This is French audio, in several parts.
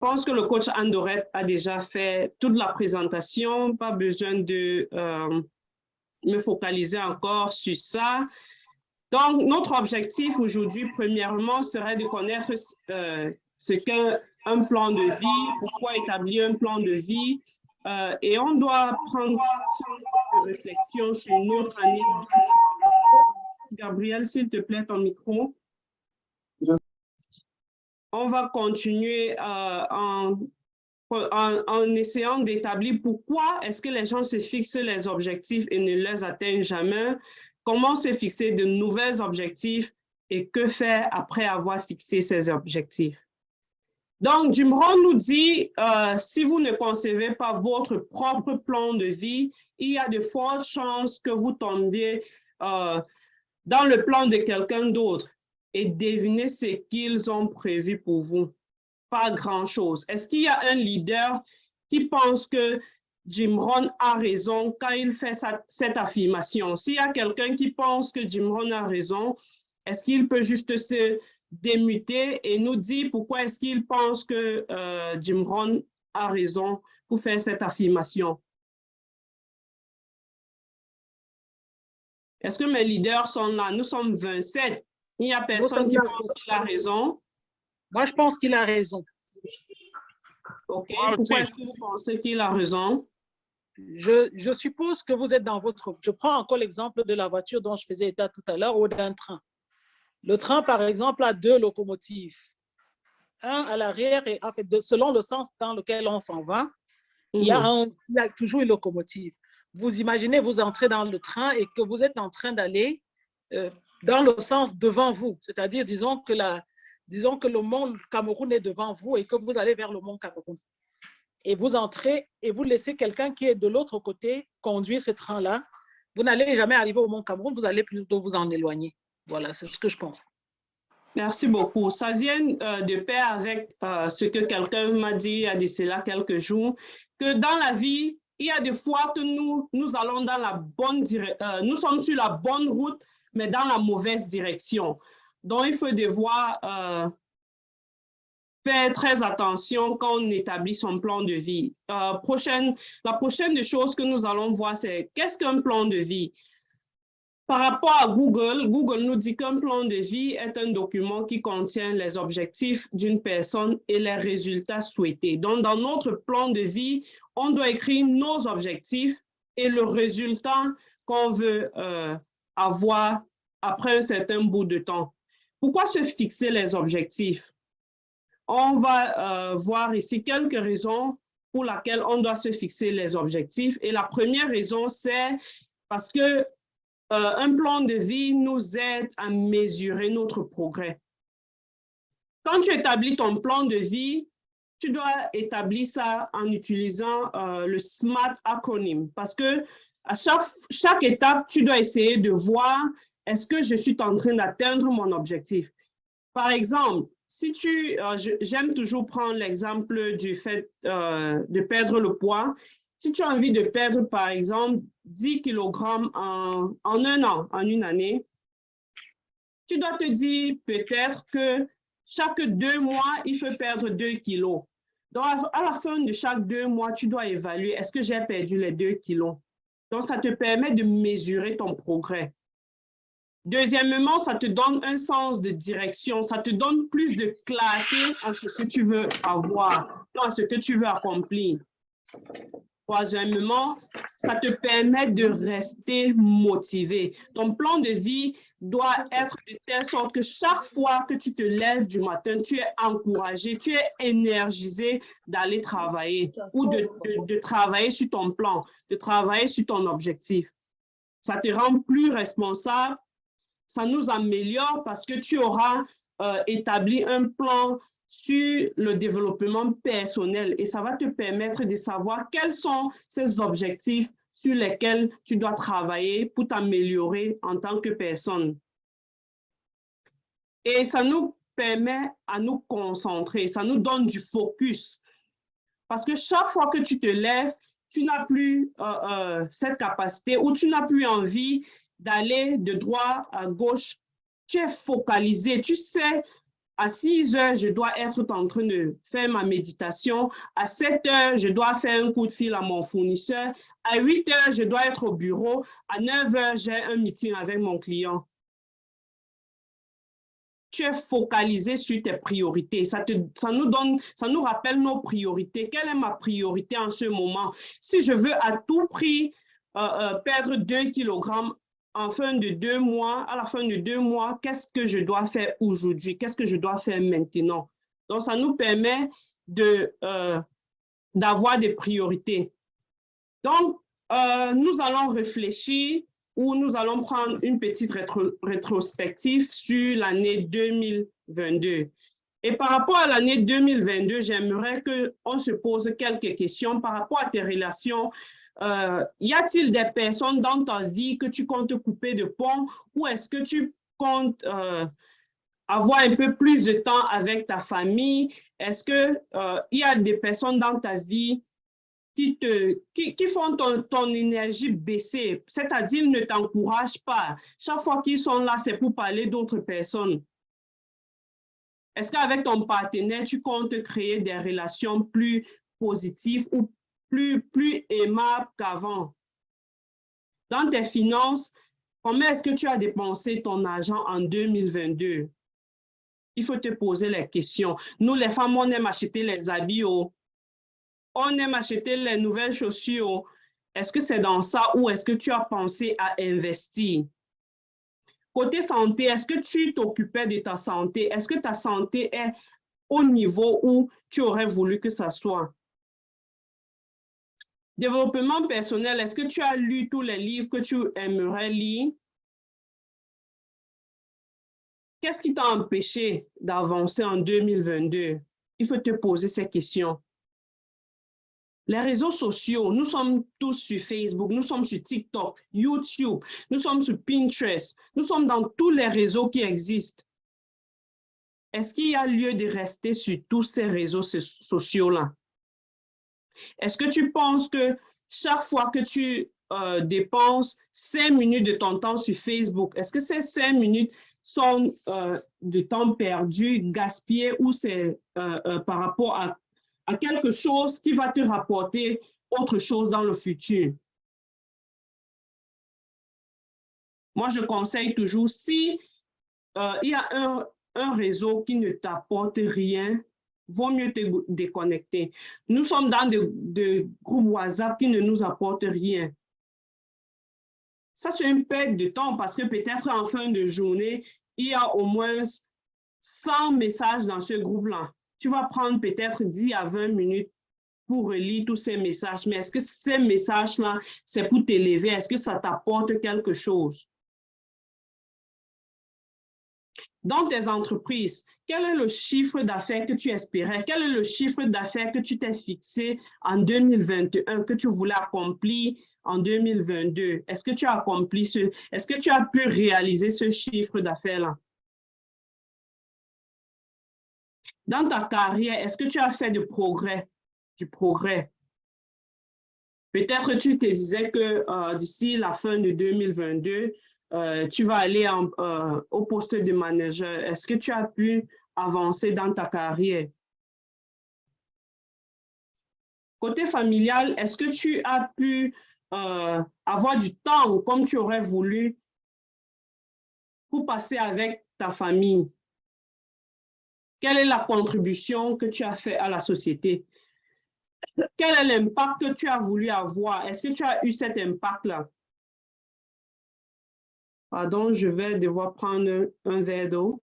pense que le coach Andoret a déjà fait toute la présentation, pas besoin de me focaliser encore sur ça. Donc, notre objectif aujourd'hui, premièrement, serait de connaître ce qu'est un plan de vie, pourquoi établir un plan de vie, et on doit prendre une réflexion sur notre année. Gabriel, s'il te plaît, ton micro. On va continuer en essayant d'établir pourquoi est-ce que les gens se fixent les objectifs et ne les atteignent jamais, comment se fixer de nouveaux objectifs et que faire après avoir fixé ces objectifs. Donc, Jim Rohn nous dit, si vous ne concevez pas votre propre plan de vie, il y a de fortes chances que vous tombiez dans le plan de quelqu'un d'autre et devinez ce qu'ils ont prévu pour vous. Pas grand-chose. Est-ce qu'il y a un leader qui pense que Jim Rohn a raison quand il fait cette affirmation? S'il y a quelqu'un qui pense que Jim Rohn a raison, est-ce qu'il peut juste se démuter et nous dire pourquoi est-ce qu'il pense que Jim Rohn a raison pour faire cette affirmation? Est-ce que mes leaders sont là? Nous sommes 27. Il n'y a personne qui pense qu'il a raison. Moi, je pense qu'il a raison. OK. Pourquoi est-ce que vous pensez qu'il a raison? Je suppose que vous êtes dans votre... Je prends encore l'exemple de la voiture dont je faisais état tout à l'heure ou d'un train. Le train, par exemple, a 2 locomotives. Un à l'arrière et en fait, selon le sens dans lequel on s'en va, il y a toujours une locomotive. Vous imaginez, vous entrez dans le train et que vous êtes en train d'aller dans le sens devant vous. C'est-à-dire, disons que le mont Cameroun est devant vous et que vous allez vers le mont Cameroun. Et vous entrez et vous laissez quelqu'un qui est de l'autre côté conduire ce train-là. Vous n'allez jamais arriver au mont Cameroun, vous allez plutôt vous en éloigner. Voilà, c'est ce que je pense. Merci beaucoup. Ça vient de pair avec ce que quelqu'un m'a dit il y a de cela quelques jours, que dans la vie, il y a des fois que nous allons dans la bonne direction, nous sommes sur la bonne route, mais dans la mauvaise direction. Donc, il faut devoir faire très attention quand on établit son plan de vie. La prochaine des choses que nous allons voir, c'est qu'est-ce qu'un plan de vie? Par rapport à Google, Google nous dit qu'un plan de vie est un document qui contient les objectifs d'une personne et les résultats souhaités. Donc, dans notre plan de vie, on doit écrire nos objectifs et le résultat qu'on veut avoir après un certain bout de temps. Pourquoi se fixer les objectifs? On va voir ici quelques raisons pour lesquelles on doit se fixer les objectifs. Et la première raison, c'est parce que un plan de vie nous aide à mesurer notre progrès. Quand tu établis ton plan de vie, tu dois établir ça en utilisant le SMART acronyme parce que à chaque étape, tu dois essayer de voir est-ce que je suis en train d'atteindre mon objectif. Par exemple, si j'aime toujours prendre l'exemple du fait de perdre le poids. Si tu as envie de perdre, par exemple, 10 kg en un an, en une année, tu dois te dire peut-être que chaque 2 mois, il faut perdre 2 kilos. Donc, à la fin de chaque 2 mois, tu dois évaluer est-ce que j'ai perdu les 2 kilos. Donc, ça te permet de mesurer ton progrès. Deuxièmement, ça te donne un sens de direction, ça te donne plus de clarté en ce que tu veux avoir, en ce que tu veux accomplir. Troisièmement, ça te permet de rester motivé. Ton plan de vie doit être de telle sorte que chaque fois que tu te lèves du matin, tu es encouragé, tu es énergisé d'aller travailler ou de travailler sur ton plan, de travailler sur ton objectif. Ça te rend plus responsable, ça nous améliore parce que tu auras établi un plan sur le développement personnel et ça va te permettre de savoir quels sont ces objectifs sur lesquels tu dois travailler pour t'améliorer en tant que personne. Et ça nous permet à nous concentrer, ça nous donne du focus. Parce que chaque fois que tu te lèves, tu n'as plus cette capacité ou tu n'as plus envie d'aller de droite à gauche. Tu es focalisé, tu sais À 6 heures, je dois être en train de faire ma méditation. À 7 heures, je dois faire un coup de fil à mon fournisseur. À 8 heures, je dois être au bureau. À 9 heures, j'ai un meeting avec mon client. Tu es focalisé sur tes priorités. Ça nous rappelle nos priorités. Quelle est ma priorité en ce moment? Si je veux à tout prix perdre 2 kilogrammes à la fin de 2 mois, qu'est-ce que je dois faire aujourd'hui? Qu'est-ce que je dois faire maintenant? Donc, ça nous permet d'avoir des priorités. Donc, nous allons réfléchir ou nous allons prendre une petite rétrospective sur l'année 2022. Et par rapport à l'année 2022, j'aimerais qu'on se pose quelques questions par rapport à tes relations. Y a-t-il des personnes dans ta vie que tu comptes couper de pont ou est-ce que tu comptes avoir un peu plus de temps avec ta famille? Est-ce qu'il y a des personnes dans ta vie qui font ton énergie baisser, c'est-à-dire ne t'encouragent pas. Chaque fois qu'ils sont là, c'est pour parler d'autres personnes. Est-ce qu'avec ton partenaire, tu comptes créer des relations plus positives ou plus aimables qu'avant? Dans tes finances, comment est-ce que tu as dépensé ton argent en 2022? Il faut te poser les questions. Nous, les femmes, on aime acheter les habits. On aime acheter les nouvelles chaussures. Est-ce que c'est dans ça ou est-ce que tu as pensé à investir? Côté santé, est-ce que tu t'occupais de ta santé? Est-ce que ta santé est au niveau où tu aurais voulu que ça soit? Développement personnel, est-ce que tu as lu tous les livres que tu aimerais lire? Qu'est-ce qui t'a empêché d'avancer en 2022? Il faut te poser ces questions. Les réseaux sociaux, nous sommes tous sur Facebook, nous sommes sur TikTok, YouTube, nous sommes sur Pinterest, nous sommes dans tous les réseaux qui existent. Est-ce qu'il y a lieu de rester sur tous ces réseaux sociaux-là? Est-ce que tu penses que chaque fois que tu dépenses 5 minutes de ton temps sur Facebook, est-ce que ces 5 minutes sont de temps perdu, gaspillé ou c'est par rapport à quelque chose qui va te rapporter autre chose dans le futur? Moi, je conseille toujours, si il y a un réseau qui ne t'apporte rien, vaut mieux te déconnecter. Nous sommes dans des groupes WhatsApp qui ne nous apportent rien. Ça, c'est une perte de temps parce que peut-être en fin de journée, il y a au moins 100 messages dans ce groupe-là. Tu vas prendre peut-être 10 à 20 minutes pour relire tous ces messages. Mais est-ce que ces messages-là, c'est pour t'élever? Est-ce que ça t'apporte quelque chose? Dans tes entreprises, quel est le chiffre d'affaires que tu espérais? Quel est le chiffre d'affaires que tu t'es fixé en 2021, que tu voulais accomplir en 2022? Est-ce que tu as accompli est-ce que tu as pu réaliser ce chiffre d'affaires-là? Dans ta carrière, est-ce que tu as fait du progrès? Peut-être tu te disais que d'ici la fin de 2022, tu vas aller au poste de manager. Est-ce que tu as pu avancer dans ta carrière? Côté familial, est-ce que tu as pu avoir du temps comme tu aurais voulu pour passer avec ta famille? Quelle est la contribution que tu as fait à la société? Quel est l'impact que tu as voulu avoir? Est-ce que tu as eu cet impact-là? Pardon, je vais devoir prendre un verre d'eau.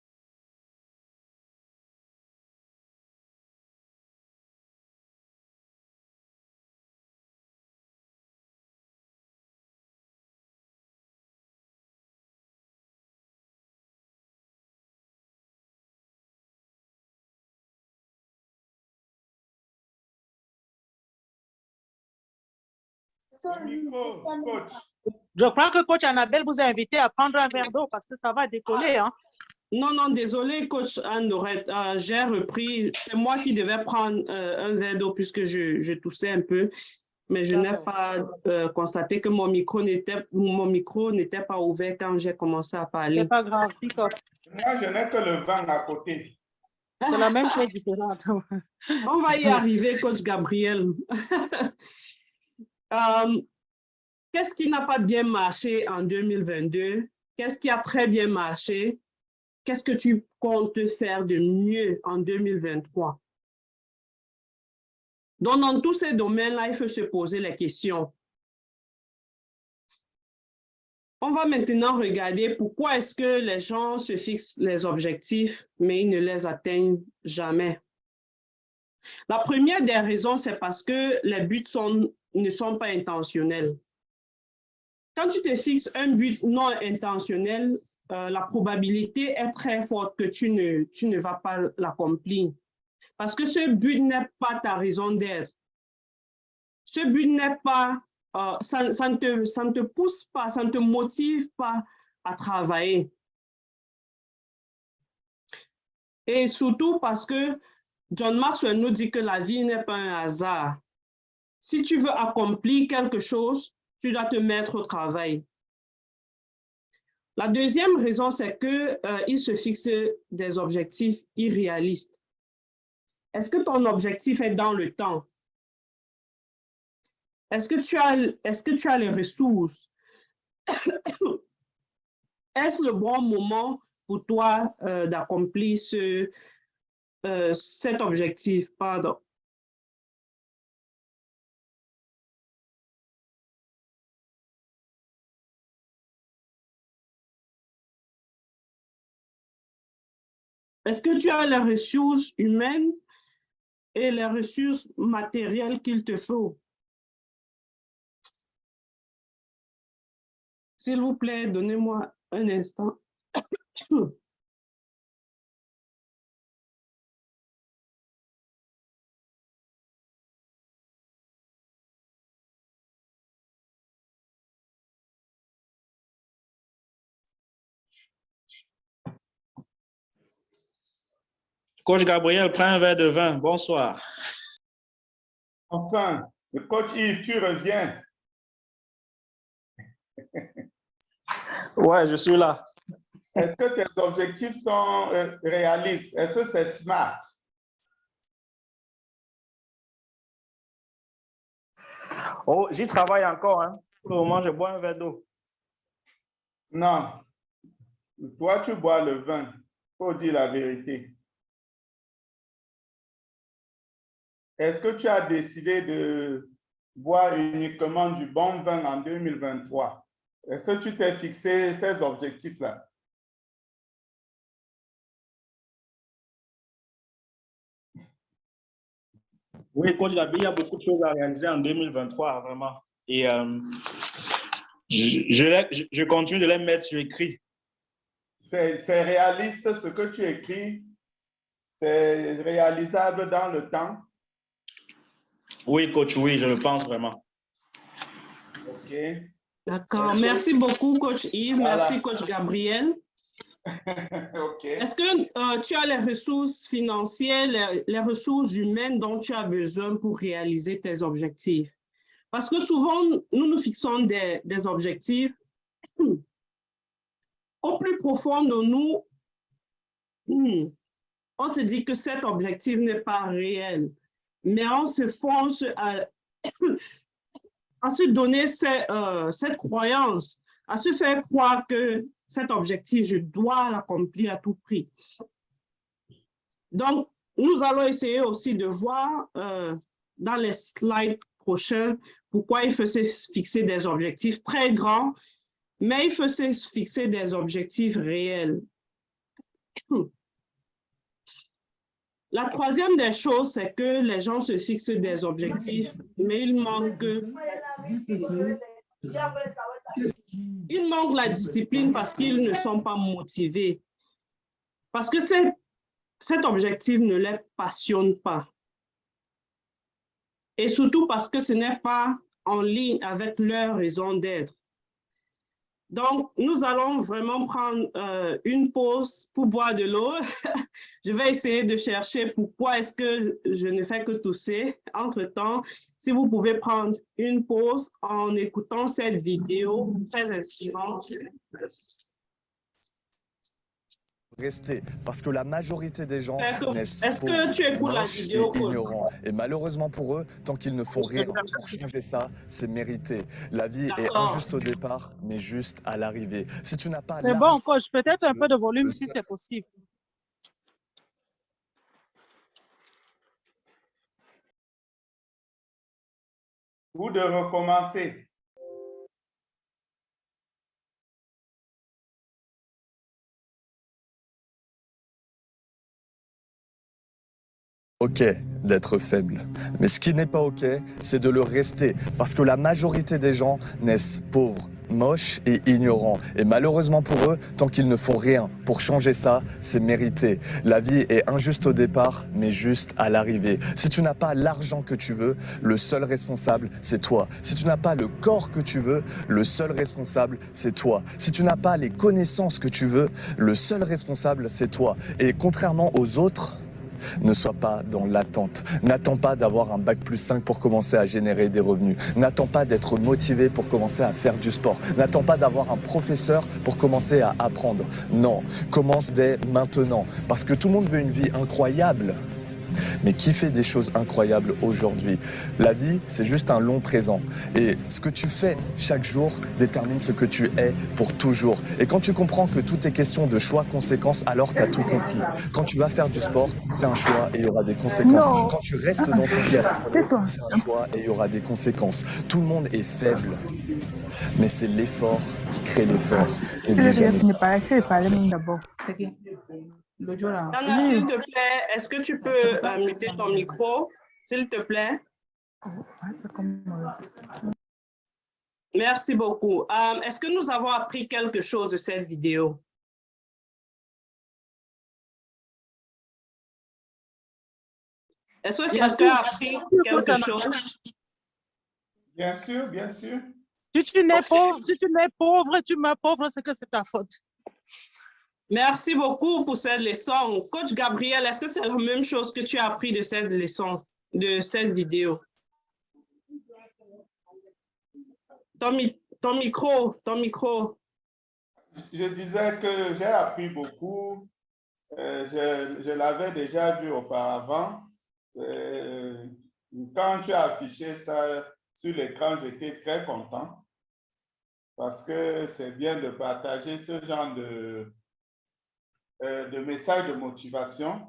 Coach. Je crois que coach Annabelle vous a invité à prendre un verre d'eau parce que ça va décoller. Hein? Non, désolé, coach Anne-Dorette. J'ai repris. C'est moi qui devais prendre un verre d'eau puisque je toussais un peu. Mais je n'ai pas constaté que mon micro n'était pas ouvert quand j'ai commencé à parler. C'est pas grave, Moi, je n'ai que le vent à côté. C'est la même chose différente. On va y arriver, coach Gabriel. Qu'est-ce qui n'a pas bien marché en 2022? Qu'est-ce qui a très bien marché? Qu'est-ce que tu comptes faire de mieux en 2023? Donc, dans tous ces domaines-là, il faut se poser les questions. On va maintenant regarder pourquoi est-ce que les gens se fixent les objectifs, mais ils ne les atteignent jamais. La première des raisons, c'est parce que les buts ne sont pas intentionnels. Quand tu te fixes un but non intentionnel, la probabilité est très forte que tu ne vas pas l'accomplir. Parce que ce but n'est pas ta raison d'être. Ce but n'est pas, ça ne te pousse pas, ça ne te motive pas à travailler. Et surtout parce que John Maxwell nous dit que la vie n'est pas un hasard. Si tu veux accomplir quelque chose, tu dois te mettre au travail. La deuxième raison, c'est qu'il se fixe des objectifs irréalistes. Est-ce que ton objectif est dans le temps? Est-ce que tu as les ressources? Est-ce le bon moment pour toi d'accomplir cet objectif? Pardon. Est-ce que tu as les ressources humaines et les ressources matérielles qu'il te faut? S'il vous plaît, donnez-moi un instant. Coach Gabriel, prends un verre de vin. Bonsoir. Enfin, le coach Yves, tu reviens. Ouais, je suis là. Est-ce que tes objectifs sont réalistes? Est-ce que c'est smart? Oh, j'y travaille encore. Hein. Pour le moment, je bois un verre d'eau. Non. Toi, tu bois le vin. Il faut dire la vérité. Est-ce que tu as décidé de boire uniquement du bon vin en 2023? Est-ce que tu t'es fixé ces objectifs-là? Oui, coach Gabriel, il y a beaucoup de choses à réaliser en 2023, vraiment. Et je continue de les mettre sur écrit. C'est réaliste ce que tu écris? C'est réalisable dans le temps? Oui, coach, oui, je le pense vraiment. OK. D'accord. Merci beaucoup, coach Yves. Voilà. Merci, coach Gabriel. OK. Est-ce que tu as les ressources financières, les ressources humaines dont tu as besoin pour réaliser tes objectifs? Parce que souvent, nous nous fixons des objectifs. Au plus profond de nous, on se dit que cet objectif n'est pas réel, mais on se force à se donner cette croyance, à se faire croire que cet objectif, je dois l'accomplir à tout prix. Donc, nous allons essayer aussi de voir dans les slides prochains pourquoi il faut se fixer des objectifs très grands, mais il faut se fixer des objectifs réels. La troisième des choses, c'est que les gens se fixent des objectifs, mais il manque la discipline parce qu'ils ne sont pas motivés. Parce que cet objectif ne les passionne pas. Et surtout parce que ce n'est pas en ligne avec leur raison d'être. Donc, nous allons vraiment prendre une pause pour boire de l'eau. Je vais essayer de chercher pourquoi est-ce que je ne fais que tousser. Entre-temps, si vous pouvez prendre une pause en écoutant cette vidéo très inspirante. rester, parce que la majorité des gens naissent Est-ce que tu écoutes la moches et vidéo, coach? ignorants. Et malheureusement pour eux, tant qu'ils ne font rien pour changer ça, c'est mérité. La vie est injuste au départ, mais juste à l'arrivée. Si tu n'as pas C'est bon, coach. Peut-être un peu de volume si c'est possible. Ou de recommencer. OK d'être faible. Mais ce qui n'est pas OK, c'est de le rester. Parce que la majorité des gens naissent pauvres, moches et ignorants. Et malheureusement pour eux, tant qu'ils ne font rien pour changer ça, c'est mérité. La vie est injuste au départ, mais juste à l'arrivée. Si tu n'as pas l'argent que tu veux, le seul responsable, c'est toi. Si tu n'as pas le corps que tu veux, le seul responsable, c'est toi. Si tu n'as pas les connaissances que tu veux, le seul responsable, c'est toi. Et contrairement aux autres, ne sois pas dans l'attente. N'attends pas d'avoir un bac+5 pour commencer à générer des revenus. N'attends pas d'être motivé pour commencer à faire du sport. N'attends pas d'avoir un professeur pour commencer à apprendre. Non, commence dès maintenant. Parce que tout le monde veut une vie incroyable. Mais qui fait des choses incroyables aujourd'hui? La vie, c'est juste un long présent. Et ce que tu fais chaque jour détermine ce que tu es pour toujours. Et quand tu comprends que tout est question de choix-conséquences, alors tu as tout compris. Quand tu vas faire du sport, c'est un choix et il y aura des conséquences. Quand tu restes dans ton lit, c'est un choix et il y aura des conséquences. Tout le monde est faible, mais c'est l'effort qui crée l'effort. Anna, s'il te plaît, est-ce que tu peux muter ton micro, s'il te plaît? Merci beaucoup. Est-ce que nous avons appris quelque chose de cette vidéo? Est-ce que quelqu'un a appris quelque chose? Bien sûr, bien sûr. Si tu n'es pauvre, tu meurs pauvre, c'est que c'est ta faute. Merci beaucoup pour cette leçon. Coach Gabriel, est-ce que c'est la même chose que tu as appris de cette leçon, de cette vidéo? Ton micro. Je disais que j'ai appris beaucoup. Je l'avais déjà vu auparavant. Quand tu as affiché ça sur l'écran, j'étais très content parce que c'est bien de partager ce genre de messages de motivation.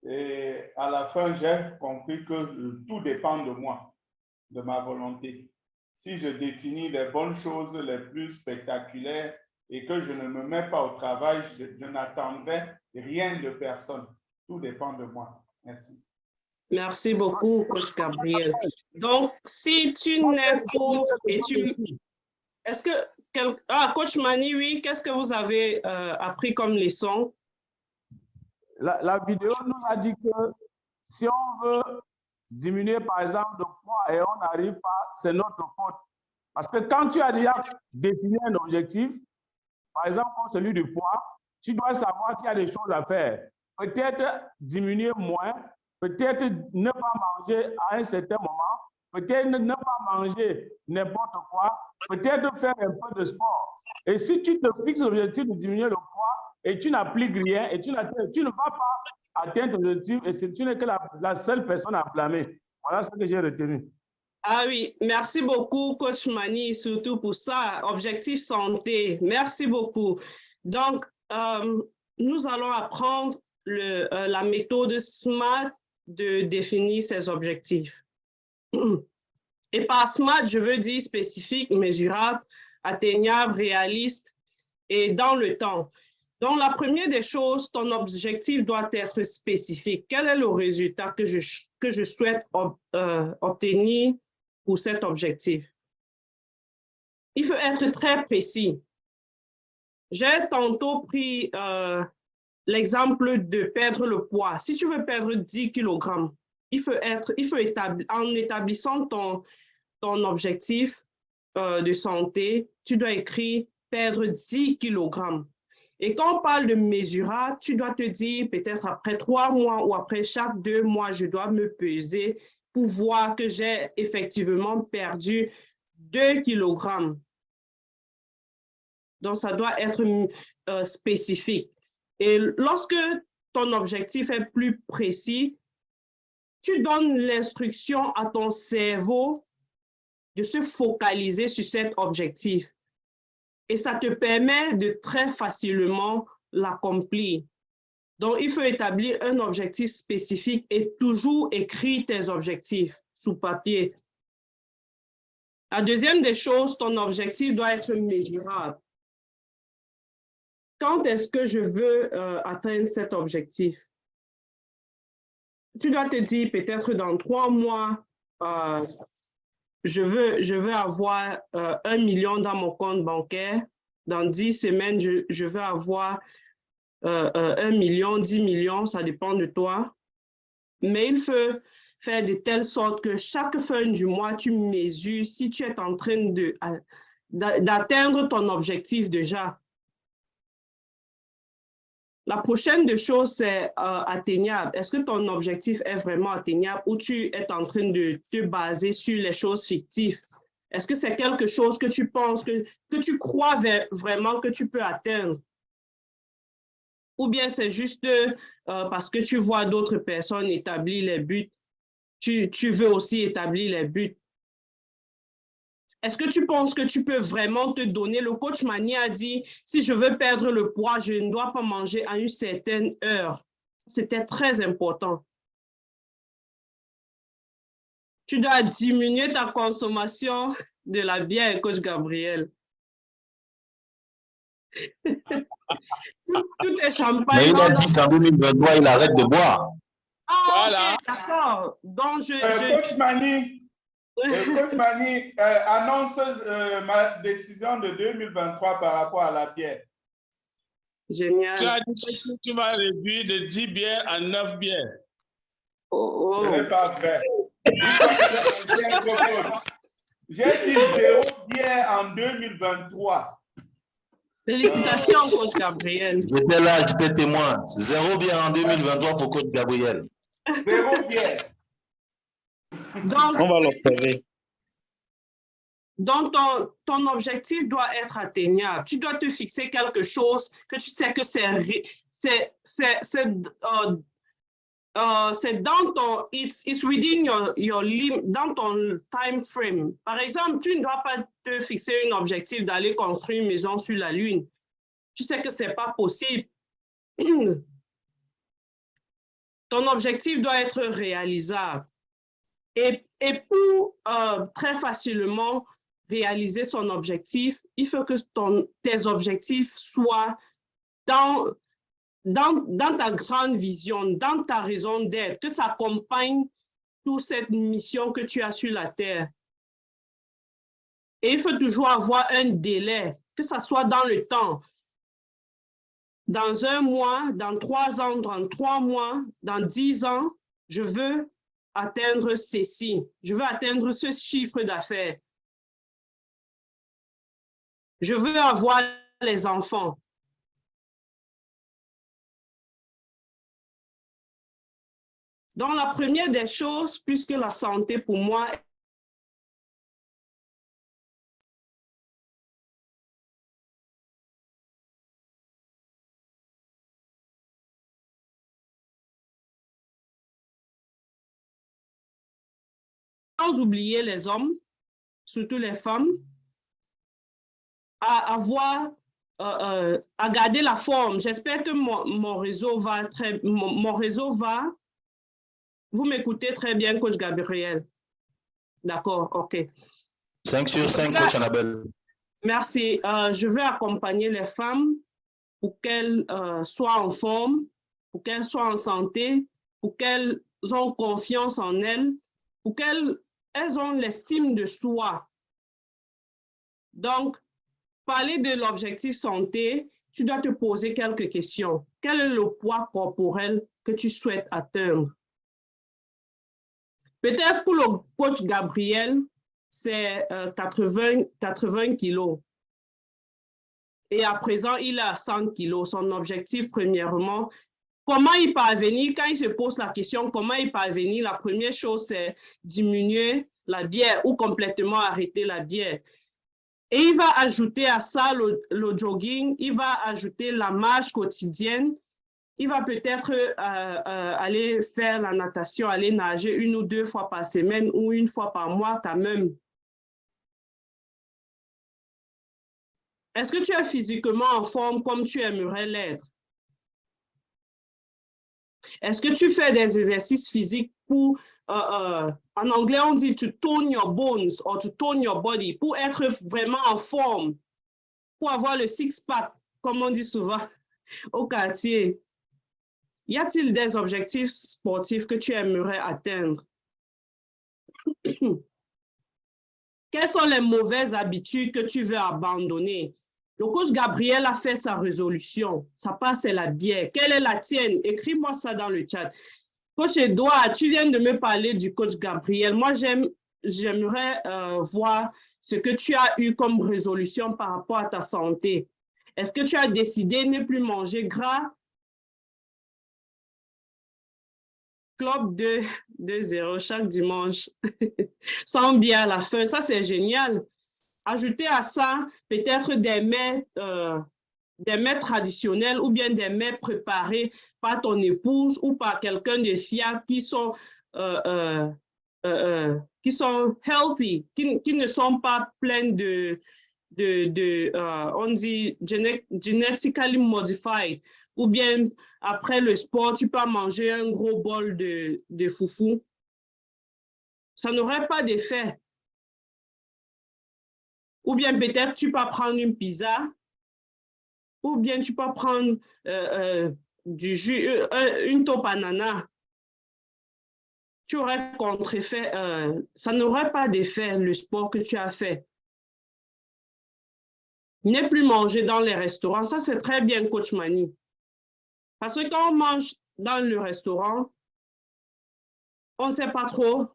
Et à la fin, j'ai compris que tout dépend de moi, de ma volonté. Si je définis les bonnes choses les plus spectaculaires et que je ne me mets pas au travail, je n'attendrai rien de personne. Tout dépend de moi. Merci. Merci beaucoup, Coach Gabriel. Donc, si tu n'es pauvre et tu... Est-ce que... Coach Mani, oui, qu'est-ce que vous avez appris comme leçon? La vidéo nous a dit que si on veut diminuer, par exemple, le poids et on n'arrive pas, c'est notre faute. Parce que quand tu as déjà défini un objectif, par exemple, comme celui du poids, tu dois savoir qu'il y a des choses à faire. Peut-être diminuer moins, peut-être ne pas manger à un certain moment, peut-être ne pas manger n'importe quoi, peut-être faire un peu de sport. Et si tu te fixes l'objectif de diminuer le poids et tu n'appliques rien et tu ne vas pas atteindre ton objectif et tu n'es que la seule personne à blâmer. Voilà ce que j'ai retenu. Ah oui, merci beaucoup, Coach Mani, surtout pour ça. Objectif santé, merci beaucoup. Donc, nous allons apprendre la méthode SMART de définir ses objectifs. Et par SMART, je veux dire spécifique, mesurable, atteignable, réaliste et dans le temps. Donc, la première des choses, ton objectif doit être spécifique. Quel est le résultat que je souhaite obtenir pour cet objectif? Il faut être très précis. J'ai tantôt pris l'exemple de perdre le poids. Si tu veux perdre 10 kg, en établissant ton objectif de santé, tu dois écrire perdre 10 kg. Et quand on parle de mesurable, tu dois te dire peut-être après 3 mois ou après chaque 2 mois, je dois me peser pour voir que j'ai effectivement perdu 2 kg. Donc, ça doit être spécifique. Et lorsque ton objectif est plus précis, tu donnes l'instruction à ton cerveau de se focaliser sur cet objectif. Et ça te permet de très facilement l'accomplir. Donc, il faut établir un objectif spécifique et toujours écrire tes objectifs sous papier. La deuxième des choses, ton objectif doit être mesurable. Quand est-ce que je veux atteindre cet objectif? Tu dois te dire peut-être dans 3 mois, je veux avoir 1 million dans mon compte bancaire. Dans 10 semaines, je veux avoir 1 million, 10 millions, ça dépend de toi. Mais il faut faire de telle sorte que chaque fin du mois, tu mesures si tu es en train d'atteindre ton objectif déjà. La prochaine des choses, c'est atteignable. Est-ce que ton objectif est vraiment atteignable ou tu es en train de te baser sur les choses fictives? Est-ce que c'est quelque chose que tu penses, que tu crois vraiment que tu peux atteindre? Ou bien c'est juste parce que tu vois d'autres personnes établir les buts, tu veux aussi établir les buts. Est-ce que tu penses que tu peux vraiment te donner? Le coach Mani a dit, si je veux perdre le poids, je ne dois pas manger à une certaine heure. C'était très important. Tu dois diminuer ta consommation de la bière, coach Gabriel. Tout est champagne. Mais il a dit qu'en 2023, il arrête de boire. Ah, Voilà. ok, d'accord. Donc, Coach Mani annonce ma décision de 2023 par rapport à la bière. Génial. Tu as dit que tu m'as réduit de 10 bières à 9 bières. Oh, Ce n'est pas vrai. J'ai dit 0 bière en 2023. Félicitations, coach Gabriel. J'étais là, j'étais témoin. 0 bière en 2023 pour coach Gabriel. 0 bière. Donc, On va l'observer. Donc, ton objectif doit être atteignable. Tu dois te fixer quelque chose que tu sais que c'est dans ton, it's within your limit, dans ton time frame. Par exemple, tu ne dois pas te fixer un objectif d'aller construire une maison sur la Lune. Tu sais que ce n'est pas possible. Ton objectif doit être réalisable. Et pour très facilement réaliser son objectif, il faut que tes objectifs soient dans ta grande vision, dans ta raison d'être, que ça accompagne toute cette mission que tu as sur la Terre. Et il faut toujours avoir un délai, que ça soit dans le temps. Dans 1 mois, dans 3 ans, dans 3 mois, dans 10 ans, je veux atteindre ceci. Je veux atteindre ce chiffre d'affaires. Je veux avoir les enfants. Donc, la première des choses, puisque la santé pour moi sans oublier les hommes, surtout les femmes, à garder la forme. J'espère que mon réseau va Vous m'écoutez très bien, coach Gabriel. D'accord, OK. 5 sur 5, coach Annabelle. Merci. Je veux accompagner les femmes pour qu'elles soient en forme, pour qu'elles soient en santé, pour qu'elles ont confiance en elles, pour qu'elles ont l'estime de soi. Donc, parler de l'objectif santé, tu dois te poser quelques questions. Quel est le poids corporel que tu souhaites atteindre? Peut-être pour le coach Gabriel, c'est 80 kilos. Et à présent, il est à 100 kilos. Son objectif, premièrement, comment y parvenir? Quand il se pose la question, comment y parvenir? La première chose, c'est diminuer la bière ou complètement arrêter la bière. Et il va ajouter à ça le jogging, il va ajouter la marche quotidienne, il va peut-être aller faire la natation, aller nager 1 ou 2 fois par semaine ou 1 fois par mois quand même. Est-ce que tu es physiquement en forme comme tu aimerais l'être? Est-ce que tu fais des exercices physiques pour, en anglais on dit to tone your bones or to tone your body, pour être vraiment en forme, pour avoir le six-pack, comme on dit souvent au quartier? Y a-t-il des objectifs sportifs que tu aimerais atteindre? Quelles sont les mauvaises habitudes que tu veux abandonner? Le coach Gabriel a fait sa résolution. Sa part, c'est la bière. Quelle est la tienne? Écris-moi ça dans le chat. Coach Edouard, tu viens de me parler du coach Gabriel. Moi, j'aimerais voir ce que tu as eu comme résolution par rapport à ta santé. Est-ce que tu as décidé de ne plus manger gras? Club 2-0 chaque dimanche. Sans bière à la fin. Ça, c'est génial. Ajouter à ça peut-être des mets traditionnels ou bien des mets préparés par ton épouse ou par quelqu'un de fiable qui sont healthy, qui ne sont pas pleins on dit genetically modified. Ou bien après le sport, tu peux manger un gros bol de foufou. Ça n'aurait pas d'effet. Ou bien peut-être tu peux prendre une pizza, ou bien tu peux prendre du jus, une taupe ananas. Tu aurais contre-effet, ça n'aurait pas d'effet le sport que tu as fait. Ne plus manger dans les restaurants, ça c'est très bien, coach Mani. Parce que quand on mange dans le restaurant, on ne sait pas trop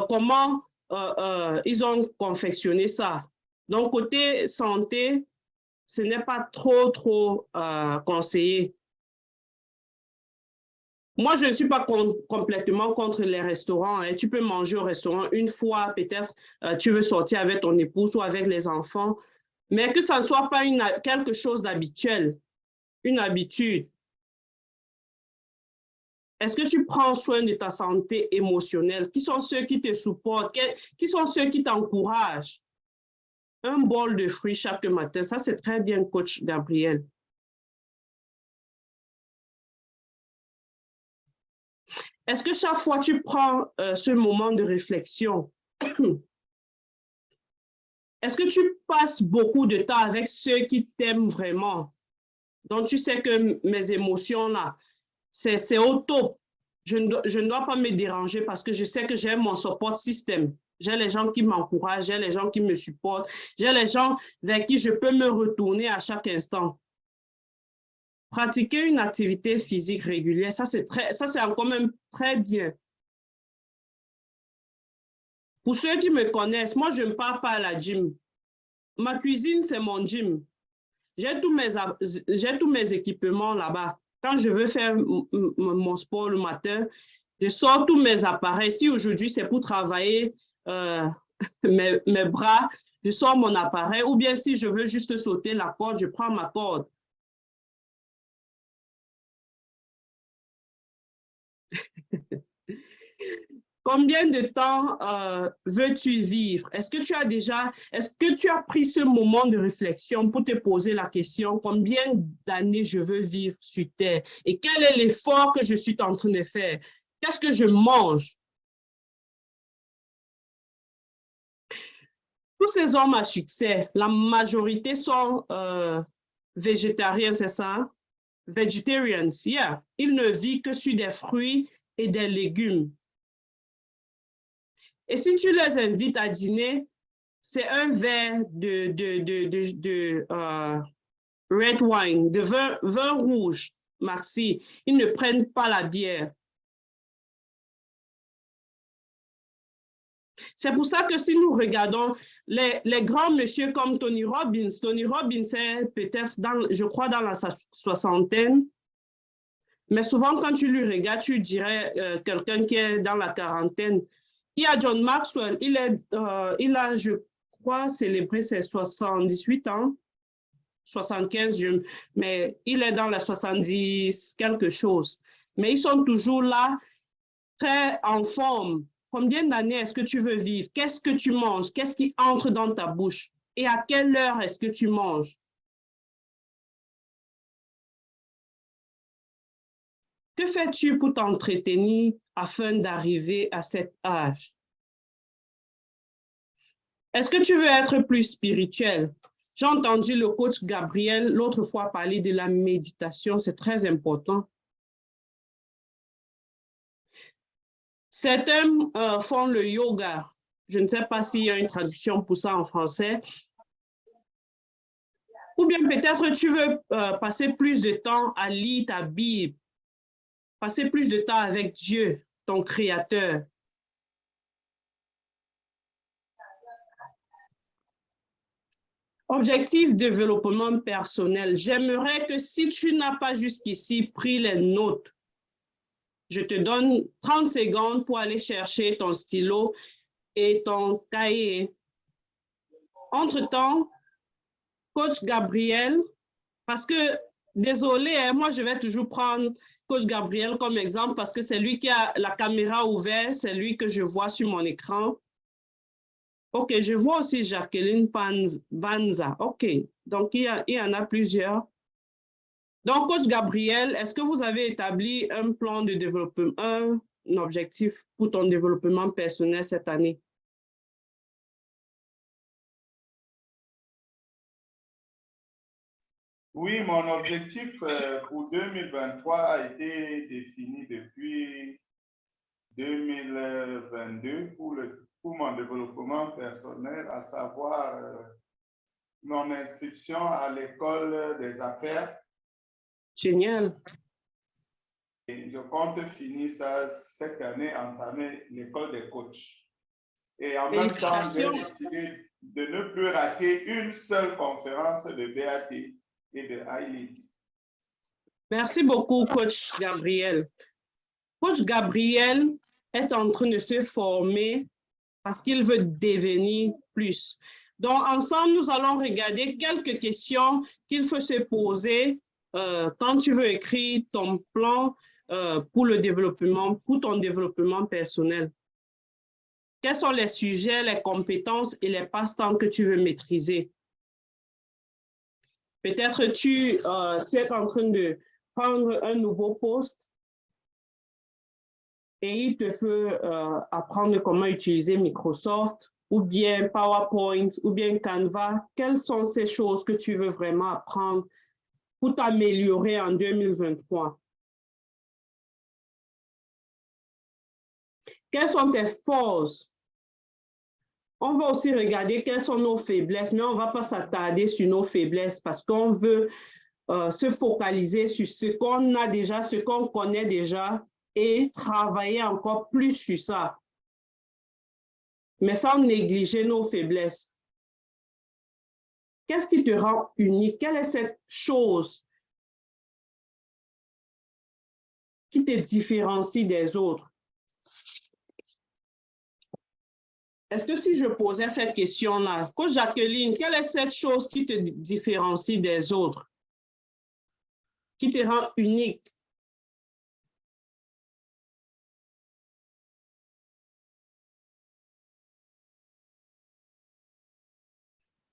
comment ils ont confectionné ça. Donc, côté santé, ce n'est pas trop conseillé. Moi, je ne suis pas complètement contre les restaurants. Hein. Tu peux manger au restaurant une fois, peut-être tu veux sortir avec ton épouse ou avec les enfants, mais que ça ne soit pas quelque chose d'habituel, une habitude. Est-ce que tu prends soin de ta santé émotionnelle? Qui sont ceux qui te supportent? Qui sont ceux qui t'encouragent? Un bol de fruits chaque matin, ça c'est très bien, coach Gabriel. Est-ce que chaque fois tu prends ce moment de réflexion, est-ce que tu passes beaucoup de temps avec ceux qui t'aiment vraiment? Donc tu sais que mes émotions là, c'est au top. Je ne dois pas me déranger parce que je sais que j'ai mon support system. J'ai les gens qui m'encouragent, j'ai les gens qui me supportent, j'ai les gens vers qui je peux me retourner à chaque instant. Pratiquer une activité physique régulière, ça c'est quand même très bien. Pour ceux qui me connaissent, moi je ne pars pas à la gym. Ma cuisine, c'est mon gym. J'ai tous mes équipements là-bas. Quand je veux faire mon sport le matin, je sors tous mes appareils. Si aujourd'hui, c'est pour travailler mes bras, je sors mon appareil. Ou bien si je veux juste sauter la corde, je prends ma corde. Combien de temps veux-tu vivre? Est-ce que tu as pris ce moment de réflexion pour te poser la question, combien d'années je veux vivre sur Terre? Et quel est l'effort que je suis en train de faire? Qu'est-ce que je mange? Tous ces hommes à succès, la majorité sont végétariens, c'est ça? Vegetarians, yeah. Ils ne vivent que sur des fruits et des légumes. Et si tu les invites à dîner, c'est un verre de red wine, de vin rouge, merci. Ils ne prennent pas la bière. C'est pour ça que si nous regardons les grands messieurs comme Tony Robbins est peut-être, je crois, dans la soixantaine, mais souvent quand tu lui regardes, tu dirais quelqu'un qui est dans la quarantaine. Il y a John Maxwell, il a, je crois, célébré ses 78 ans. 75, mais il est dans les 70 quelque chose. Mais ils sont toujours là, très en forme. Combien d'années est-ce que tu veux vivre? Qu'est-ce que tu manges? Qu'est-ce qui entre dans ta bouche? Et à quelle heure est-ce que tu manges? Que fais-tu pour t'entretenir afin d'arriver à cet âge? Est-ce que tu veux être plus spirituel? J'ai entendu le coach Gabriel l'autre fois parler de la méditation, c'est très important. Certains font le yoga. Je ne sais pas s'il y a une traduction pour ça en français. Ou bien peut-être tu veux passer plus de temps à lire ta Bible, passer plus de temps avec Dieu, ton Créateur. Objectif développement personnel. J'aimerais que si tu n'as pas jusqu'ici pris les notes, je te donne 30 secondes pour aller chercher ton stylo et ton cahier. Entre-temps, coach Gabriel, parce que, désolé, moi je vais toujours prendre coach Gabriel comme exemple parce que c'est lui qui a la caméra ouverte, c'est lui que je vois sur mon écran. OK, je vois aussi Jacqueline Banza. OK, donc il y en a plusieurs. Donc, coach Gabriel, est-ce que vous avez établi un plan de développement, un objectif pour ton développement personnel cette année? Oui, mon objectif pour 2023 a été défini depuis 2022 pour mon développement personnel, à savoir mon inscription à l'école des affaires. Génial. Et je compte finir ça cette année, entamer l'école des coachs. Et en même temps, j'ai décidé de ne plus rater une seule conférence de BAT et de iLead. Merci beaucoup, coach Gabriel. Coach Gabriel est en train de se former parce qu'il veut devenir plus. Donc, ensemble, nous allons regarder quelques questions qu'il faut se poser quand tu veux écrire ton plan pour le développement, pour ton développement personnel. Quels sont les sujets, les compétences et les passe-temps que tu veux maîtriser? Peut-être tu es en train de prendre un nouveau poste et il te faut apprendre comment utiliser Microsoft ou bien PowerPoint ou bien Canva. Quelles sont ces choses que tu veux vraiment apprendre pour t'améliorer en 2023? Quelles sont tes forces? On va aussi regarder quelles sont nos faiblesses, mais on ne va pas s'attarder sur nos faiblesses parce qu'on veut se focaliser sur ce qu'on a déjà, ce qu'on connaît déjà et travailler encore plus sur ça, mais sans négliger nos faiblesses. Qu'est-ce qui te rend unique? Quelle est cette chose qui te différencie des autres? Est-ce que si je posais cette question-là, coach Jacqueline, quelle est cette chose qui te différencie des autres, qui te rend unique?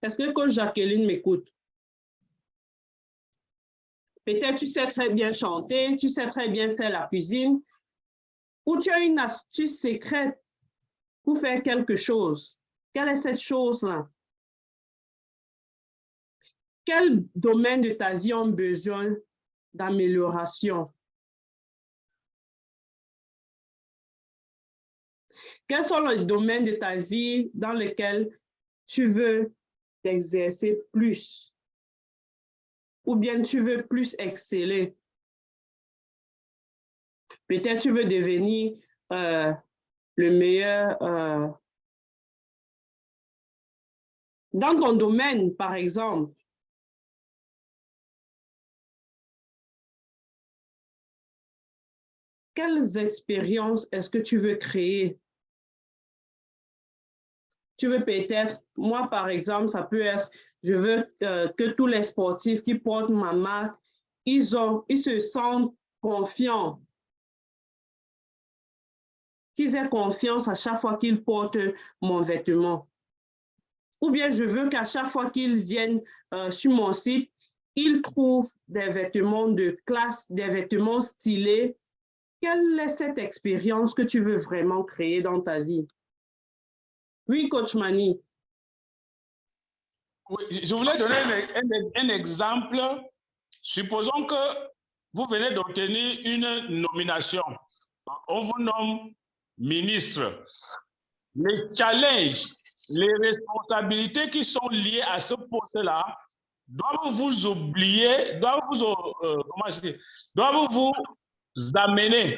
Est-ce que coach Jacqueline m'écoute? Peut-être tu sais très bien chanter, tu sais très bien faire la cuisine, ou tu as une astuce secrète pour faire quelque chose. Quelle est cette chose-là? Quel domaine de ta vie a besoin d'amélioration? Quels sont les domaines de ta vie dans lesquels tu veux t'exercer plus? Ou bien tu veux plus exceller? Peut-être tu veux devenir le meilleur dans ton domaine, par exemple. Quelles expériences est-ce que tu veux créer? Tu veux peut-être, moi par exemple, ça peut être, je veux que tous les sportifs qui portent ma marque, ils se sentent confiants. Qu'ils aient confiance à chaque fois qu'ils portent mon vêtement. Ou bien je veux qu'à chaque fois qu'ils viennent sur mon site, ils trouvent des vêtements de classe, des vêtements stylés. Quelle est cette expérience que tu veux vraiment créer dans ta vie? Oui, Coach Mani. Oui, je voulais donner un exemple. Supposons que vous venez d'obtenir une nomination. On vous nomme ministre. Les challenges, les responsabilités qui sont liées à ce poste-là doivent vous oublier, doivent vous amener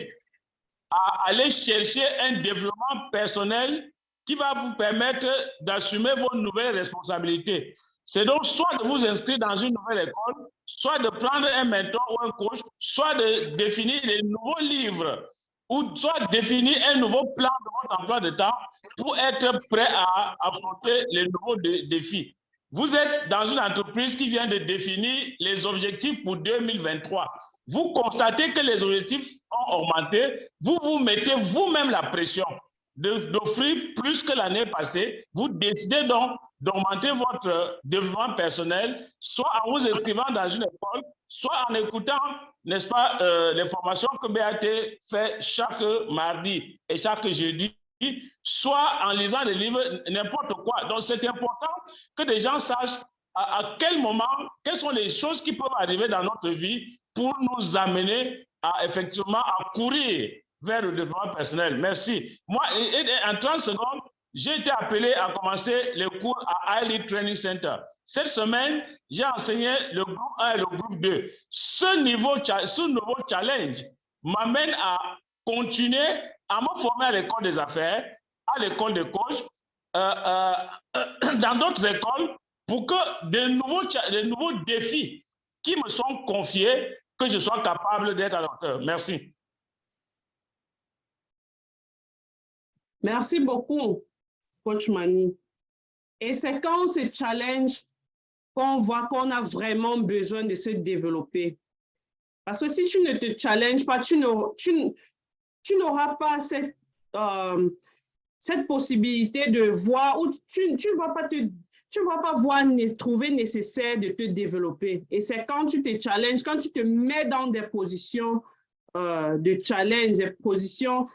à aller chercher un développement personnel qui va vous permettre d'assumer vos nouvelles responsabilités. C'est donc soit de vous inscrire dans une nouvelle école, soit de prendre un mentor ou un coach, soit de définir des nouveaux livres, ou soit définir un nouveau plan de votre emploi de temps pour être prêt à affronter les nouveaux défis. Vous êtes dans une entreprise qui vient de définir les objectifs pour 2023. Vous constatez que les objectifs ont augmenté, vous vous mettez vous-même la pression d'offrir plus que l'année passée. Vous décidez donc d'augmenter votre développement personnel, soit en vous inscrivant dans une école, soit en écoutant, n'est-ce pas, les formations que BAT fait chaque mardi et chaque jeudi, soit en lisant des livres, n'importe quoi. Donc, c'est important que les gens sachent à quel moment, quelles sont les choses qui peuvent arriver dans notre vie pour nous amener à, effectivement, à courir vers le développement personnel. Merci. Moi, en 30 secondes, j'ai été appelé à commencer les cours à iLead Training Center. Cette semaine, j'ai enseigné le groupe 1 et le groupe 2. Ce nouveau challenge m'amène à continuer à me former à l'école des affaires, à l'école de coach, dans d'autres écoles, pour que de nouveaux défis qui me sont confiés, que je sois capable d'être à la hauteur. Merci. Merci beaucoup, Coach Mani. Et c'est quand on se challenge qu'on voit qu'on a vraiment besoin de se développer. Parce que si tu ne te challenges pas, tu n'auras pas cette possibilité de voir, ou tu ne vas pas trouver nécessaire de te développer. Et c'est quand tu te challenges, quand tu te mets dans des positions de challenge, des positions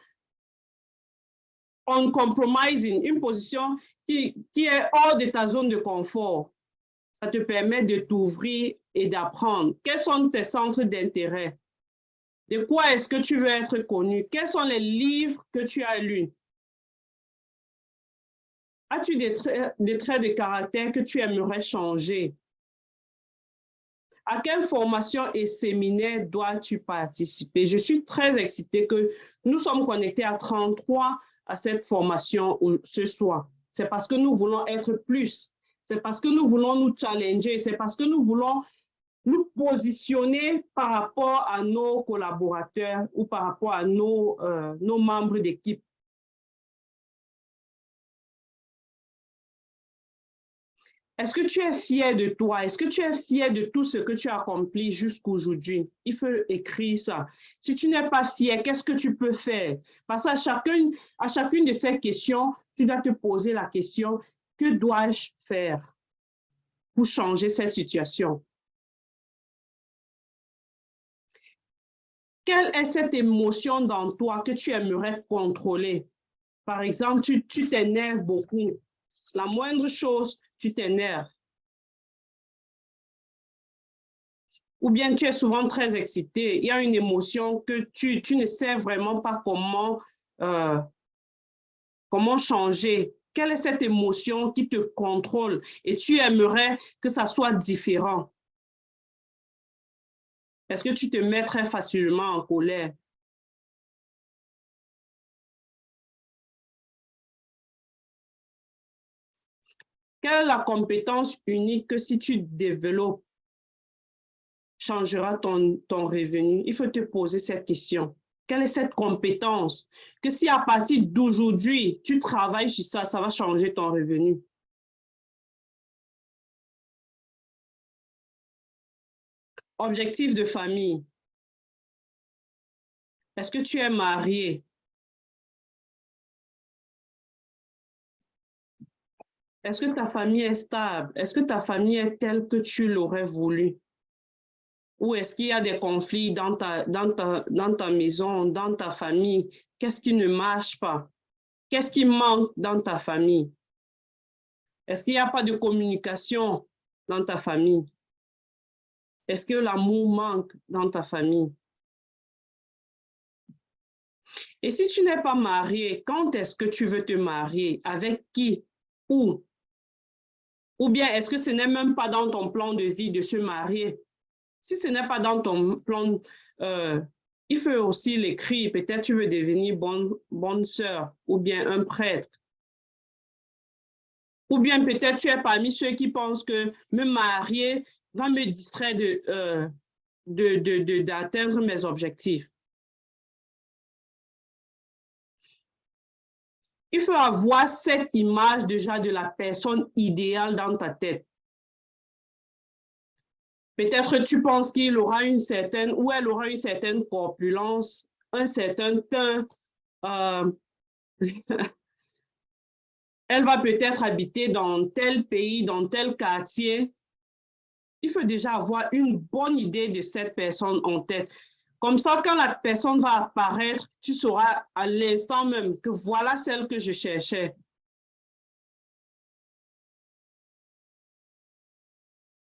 uncompromising, une position qui est hors de ta zone de confort. Ça te permet de t'ouvrir et d'apprendre. Quels sont tes centres d'intérêt? De quoi est-ce que tu veux être connu? Quels sont les livres que tu as lus? As-tu des traits de caractère que tu aimerais changer? À quelle formation et séminaire dois-tu participer? Je suis très excitée que nous sommes connectés à 33 à cette formation ce soir. C'est parce que nous voulons être plus. C'est parce que nous voulons nous challenger. C'est parce que nous voulons nous positionner par rapport à nos collaborateurs ou par rapport à nos membres d'équipe. Est-ce que tu es fier de toi? Est-ce que tu es fier de tout ce que tu as accompli jusqu'aujourd'hui? Il faut écrire ça. Si tu n'es pas fier, qu'est-ce que tu peux faire? Parce qu'à chacune de ces questions, tu dois te poser la question, que dois-je faire pour changer cette situation? Quelle est cette émotion dans toi que tu aimerais contrôler? Par exemple, tu t'énerves beaucoup. La moindre chose, tu t'énerves. Ou bien tu es souvent très excité. Il y a une émotion que tu ne sais vraiment pas comment changer. Quelle est cette émotion qui te contrôle et tu aimerais que ça soit différent? Est-ce que tu te mets très facilement en colère? Quelle est la compétence unique que si tu développes, changera ton revenu? Il faut te poser cette question. Quelle est cette compétence? Que si à partir d'aujourd'hui, tu travailles sur ça, ça va changer ton revenu. Objectif de famille. Est-ce que tu es marié? Est-ce que ta famille est stable? Est-ce que ta famille est telle que tu l'aurais voulu? Ou est-ce qu'il y a des conflits dans ta maison, dans ta famille? Qu'est-ce qui ne marche pas? Qu'est-ce qui manque dans ta famille? Est-ce qu'il n'y a pas de communication dans ta famille? Est-ce que l'amour manque dans ta famille? Et si tu n'es pas marié, quand est-ce que tu veux te marier? Avec qui? Où? Ou bien est-ce que ce n'est même pas dans ton plan de vie de se marier? Si ce n'est pas dans ton plan, il faut aussi l'écrire. Peut-être tu veux devenir bonne sœur ou bien un prêtre. Ou bien peut-être tu es parmi ceux qui pensent que me marier va me distraire d'atteindre mes objectifs. Il faut avoir cette image déjà de la personne idéale dans ta tête. Peut-être tu penses qu'il aura une certaine, ou elle aura une certaine corpulence, un certain teint. Elle va peut-être habiter dans tel pays, dans tel quartier. Il faut déjà avoir une bonne idée de cette personne en tête. Comme ça, quand la personne va apparaître, tu sauras à l'instant même que voilà celle que je cherchais.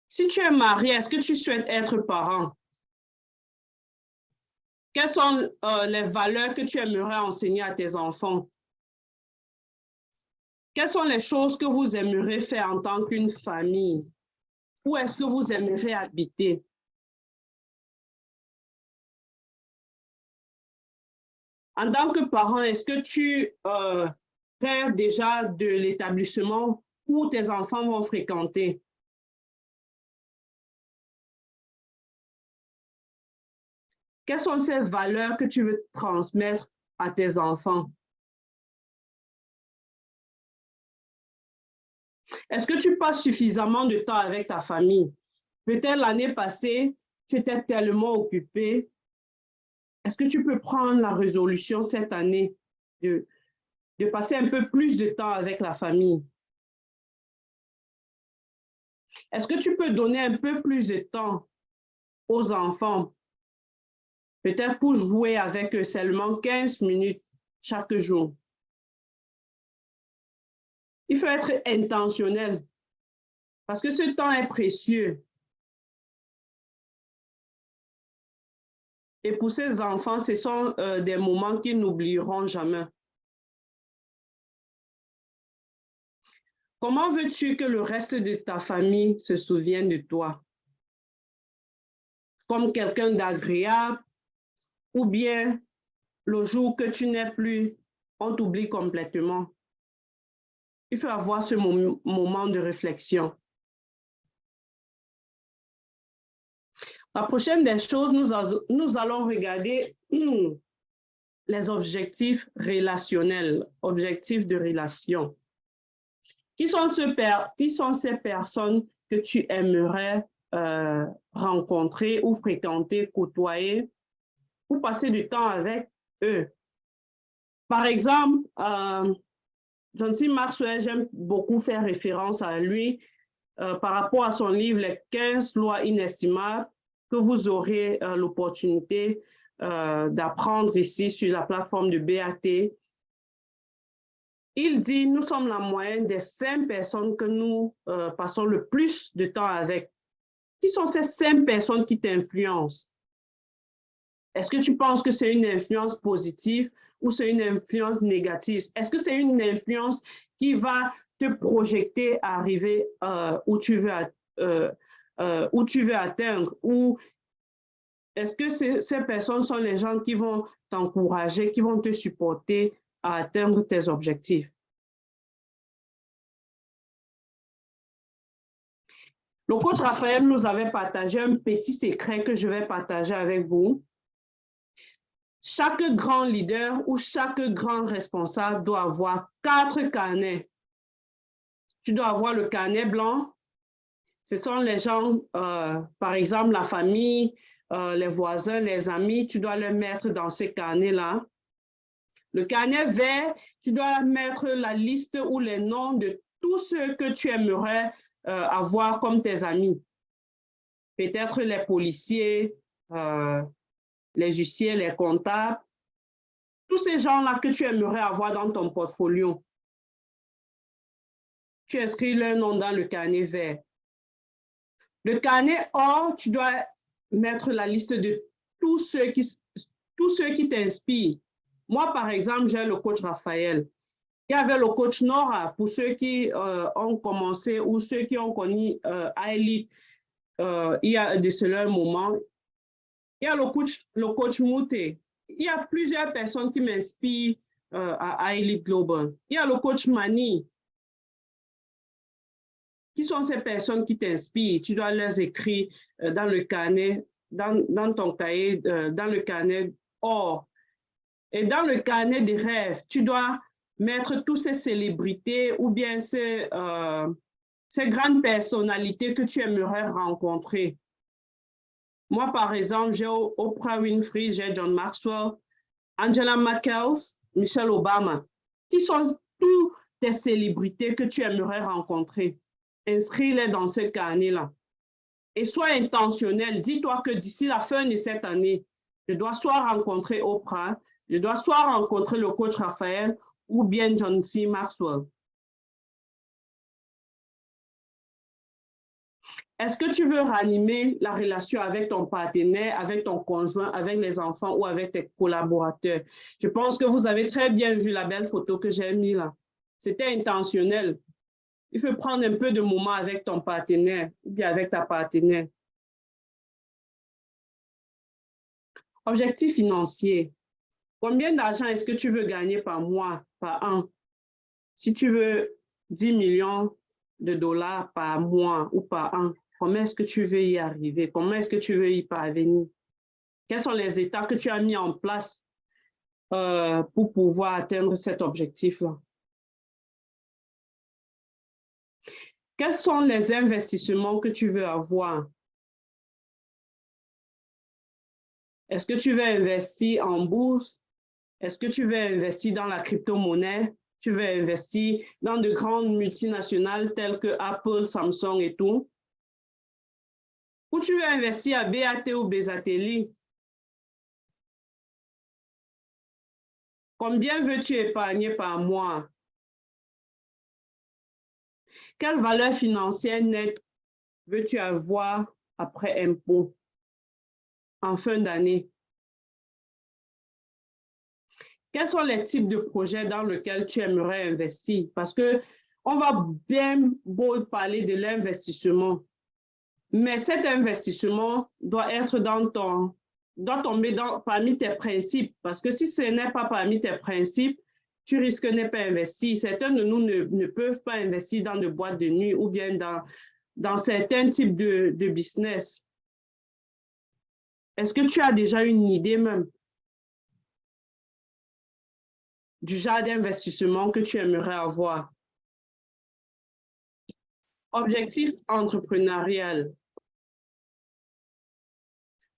Si tu es marié, est-ce que tu souhaites être parent? Quelles sont les valeurs que tu aimerais enseigner à tes enfants? Quelles sont les choses que vous aimeriez faire en tant qu'une famille? Où est-ce que vous aimeriez habiter? En tant que parent, est-ce que tu rêves déjà de l'établissement où tes enfants vont fréquenter? Quelles sont ces valeurs que tu veux transmettre à tes enfants? Est-ce que tu passes suffisamment de temps avec ta famille? Peut-être l'année passée, tu étais tellement occupé. Est-ce que tu peux prendre la résolution cette année de passer un peu plus de temps avec la famille? Est-ce que tu peux donner un peu plus de temps aux enfants? Peut-être pour jouer avec eux seulement 15 minutes chaque jour. Il faut être intentionnel parce que ce temps est précieux. Et pour ces enfants, ce sont des moments qu'ils n'oublieront jamais. Comment veux-tu que le reste de ta famille se souvienne de toi? Comme quelqu'un d'agréable ou bien le jour que tu n'es plus, on t'oublie complètement? Il faut avoir ce moment de réflexion. La prochaine des choses, nous allons regarder les objectifs relationnels, objectifs de relation. Qui sont ces personnes que tu aimerais rencontrer ou fréquenter, côtoyer ou passer du temps avec eux? Par exemple, John C. Maxwell, j'aime beaucoup faire référence à lui par rapport à son livre « Les 15 lois inestimables » que vous aurez l'opportunité d'apprendre ici sur la plateforme de BAT. Il dit, nous sommes la moyenne des 5 personnes que nous passons le plus de temps avec. Qui sont ces 5 personnes qui t'influencent? Est-ce que tu penses que c'est une influence positive ou c'est une influence négative? Est-ce que c'est une influence qui va te projeter à arriver où tu veux atteindre? Ou est-ce que ces personnes sont les gens qui vont t'encourager, qui vont te supporter à atteindre tes objectifs? Le coach Raphaël nous avait partagé un petit secret que je vais partager avec vous. chaque grand leader ou chaque grand responsable doit avoir 4 carnets. Tu dois avoir le carnet blanc. Ce sont les gens, par exemple, la famille, les voisins, les amis, tu dois les mettre dans ces carnets-là. Le carnet vert, tu dois mettre la liste ou les noms de tous ceux que tu aimerais avoir comme tes amis. Peut-être les policiers, les huissiers, les comptables, tous ces gens-là que tu aimerais avoir dans ton portfolio. Tu inscris leur nom dans le carnet vert. Le carnet or, tu dois mettre la liste de tous ceux qui t'inspirent. Moi, par exemple, j'ai le coach Raphaël. Il y avait le coach Nora pour ceux qui ont commencé ou ceux qui ont connu iElite il y a de cela un moment. Il y a le coach Mouté. Il y a plusieurs personnes qui m'inspirent à iElite Global. Il y a le coach Mani. Qui sont ces personnes qui t'inspirent? Tu dois les écrire dans le carnet, dans ton cahier, dans le carnet or. Et dans le carnet des rêves, tu dois mettre toutes ces célébrités ou bien ces grandes personnalités que tu aimerais rencontrer. Moi, par exemple, j'ai Oprah Winfrey, j'ai John Maxwell, Angela Merkel, Michelle Obama. Qui sont toutes tes célébrités que tu aimerais rencontrer? Inscris-les dans ce carnet-là. Et sois intentionnel. Dis-toi que d'ici la fin de cette année, je dois soit rencontrer Oprah, je dois soit rencontrer le coach Raphaël ou bien John C. Maxwell. Est-ce que tu veux ranimer la relation avec ton partenaire, avec ton conjoint, avec les enfants ou avec tes collaborateurs? Je pense que vous avez très bien vu la belle photo que j'ai mise là. C'était intentionnel. Il faut prendre un peu de moment avec ton partenaire ou bien avec ta partenaire. Objectif financier. Combien d'argent est-ce que tu veux gagner par mois, par an? Si tu veux 10 millions de dollars par mois ou par an, comment est-ce que tu veux y arriver? Comment est-ce que tu veux y parvenir? Quelles sont les étapes que tu as mis en place pour pouvoir atteindre cet objectif-là? Quels sont les investissements que tu veux avoir? Est-ce que tu veux investir en bourse? Est-ce que tu veux investir dans la crypto-monnaie? Tu veux investir dans de grandes multinationales telles que Apple, Samsung et tout? Ou tu veux investir à BAT ou Bezatelli? Combien veux-tu épargner par mois? Quelle valeur financière nette veux-tu avoir après impôt en fin d'année? Quels sont les types de projets dans lesquels tu aimerais investir? Parce qu'on va bien beau parler de l'investissement, mais cet investissement doit être doit tomber parmi tes principes. Parce que si ce n'est pas parmi tes principes, tu risques de ne pas investir. Certains de nous ne peuvent pas investir dans des boîtes de nuit ou bien dans certains types de business. Est-ce que tu as déjà une idée même du genre d'investissement que tu aimerais avoir? Objectif entrepreneurial.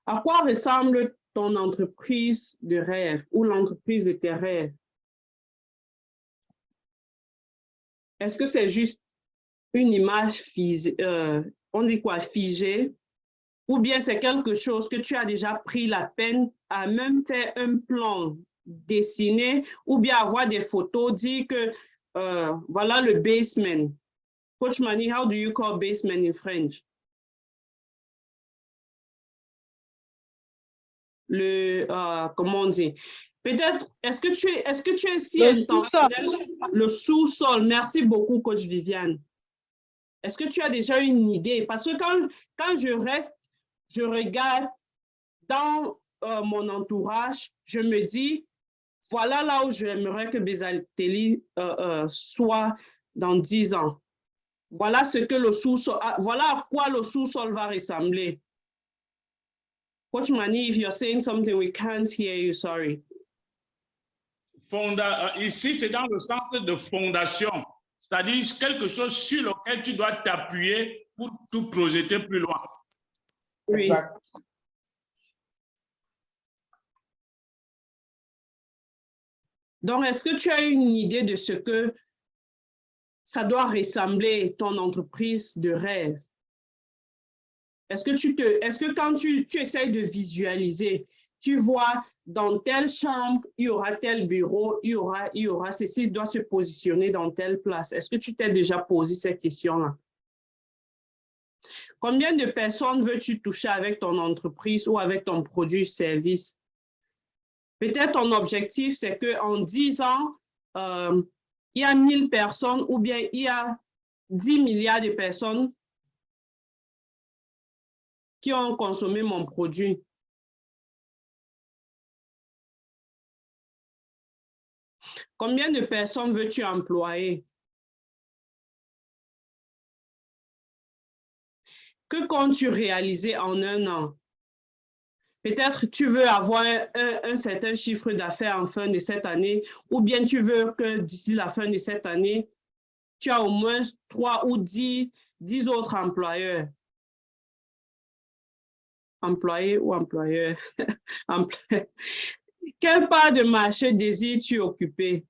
À quoi ressemble ton entreprise de rêve ou l'entreprise de tes rêves? Est-ce que c'est juste une image on dit quoi, figée? Ou bien c'est quelque chose que tu as déjà pris la peine à même faire un plan dessiné ou bien avoir des photos, dire que voilà le basement. Coach Mani, how do you call basement in French? Comment on dit? Peut-être, est-ce que tu es si intentionnel? Le sous-sol. Merci beaucoup, Coach Viviane. Est-ce que tu as déjà une idée? Parce que quand je regarde dans mon entourage, je me dis, voilà là où j'aimerais que Bezatelli soit dans 10 ans. Voilà ce que le sous-sol, voilà à quoi le sous-sol va ressembler. Coach Mani, if you're saying something, we can't hear you, sorry. Ici, c'est dans le sens de fondation, c'est-à-dire quelque chose sur lequel tu dois t'appuyer pour tout projeter plus loin. Oui. Exact. Donc, est-ce que tu as une idée de ce que ça doit ressembler ton entreprise de rêve? Est-ce que quand tu essayes de visualiser, tu vois dans telle chambre, il y aura tel bureau, il y aura ceci doit se positionner dans telle place. Est-ce que tu t'es déjà posé cette question-là? Combien de personnes veux-tu toucher avec ton entreprise ou avec ton produit, service? Peut-être ton objectif, c'est qu'en 10 ans, il y a 1000 personnes ou bien il y a 10 milliards de personnes qui ont consommé mon produit. Combien de personnes veux-tu employer? Que comptes-tu réaliser en un an? Peut-être tu veux avoir un certain chiffre d'affaires en fin de cette année, ou bien tu veux que d'ici la fin de cette année, tu as au moins 3 ou 10 autres employeurs. Employés ou employeurs? Quelle part de marché désires-tu occuper?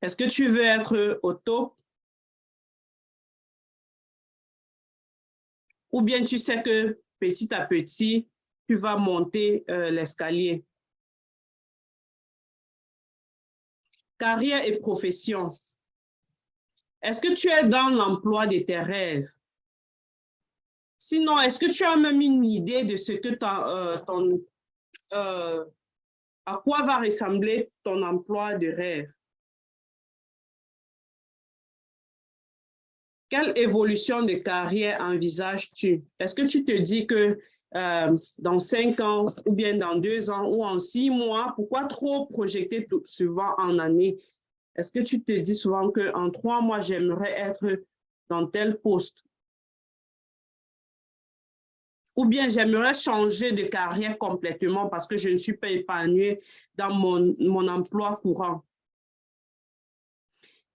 Est-ce que tu veux être au top? Ou bien tu sais que petit à petit, tu vas monter l'escalier? Carrière et profession. Est-ce que tu es dans l'emploi de tes rêves? Sinon, est-ce que tu as même une idée de ce que à quoi va ressembler ton emploi de rêve? Quelle évolution de carrière envisages-tu? Est-ce que tu te dis que dans 5 ans ou bien dans 2 ans ou en 6 mois, pourquoi trop projeter souvent en année? Est-ce que tu te dis souvent qu'en 3 mois, j'aimerais être dans tel poste? Ou bien j'aimerais changer de carrière complètement parce que je ne suis pas épanouie dans mon emploi courant?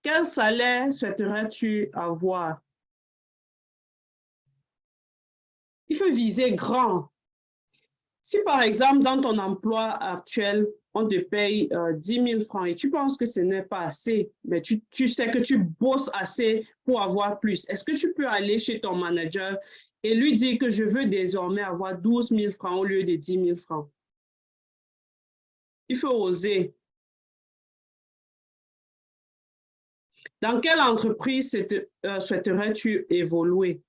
Quel salaire souhaiterais-tu avoir? Il faut viser grand. Si par exemple, dans ton emploi actuel, on te paye 10 000 francs et tu penses que ce n'est pas assez, mais tu sais que tu bosses assez pour avoir plus, est-ce que tu peux aller chez ton manager et lui dire que je veux désormais avoir 12 000 francs au lieu de 10 000 francs? Il faut oser. Dans quelle entreprise souhaiterais-tu évoluer?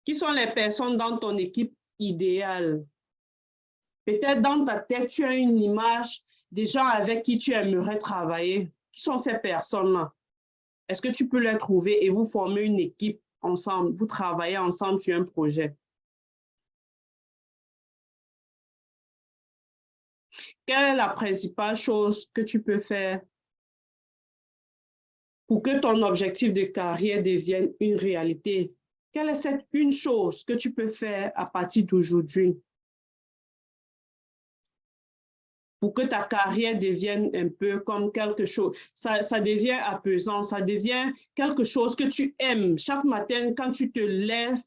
Qui sont les personnes dans ton équipe idéale? Peut-être dans ta tête, tu as une image des gens avec qui tu aimerais travailler. Qui sont ces personnes-là? Est-ce que tu peux les trouver et vous former une équipe ensemble? Vous travaillez ensemble sur un projet. Quelle est la principale chose que tu peux faire pour que ton objectif de carrière devienne une réalité? Quelle est cette une chose que tu peux faire à partir d'aujourd'hui pour que ta carrière devienne un peu comme quelque chose, ça devient apaisant, ça devient quelque chose que tu aimes. Chaque matin, quand tu te lèves,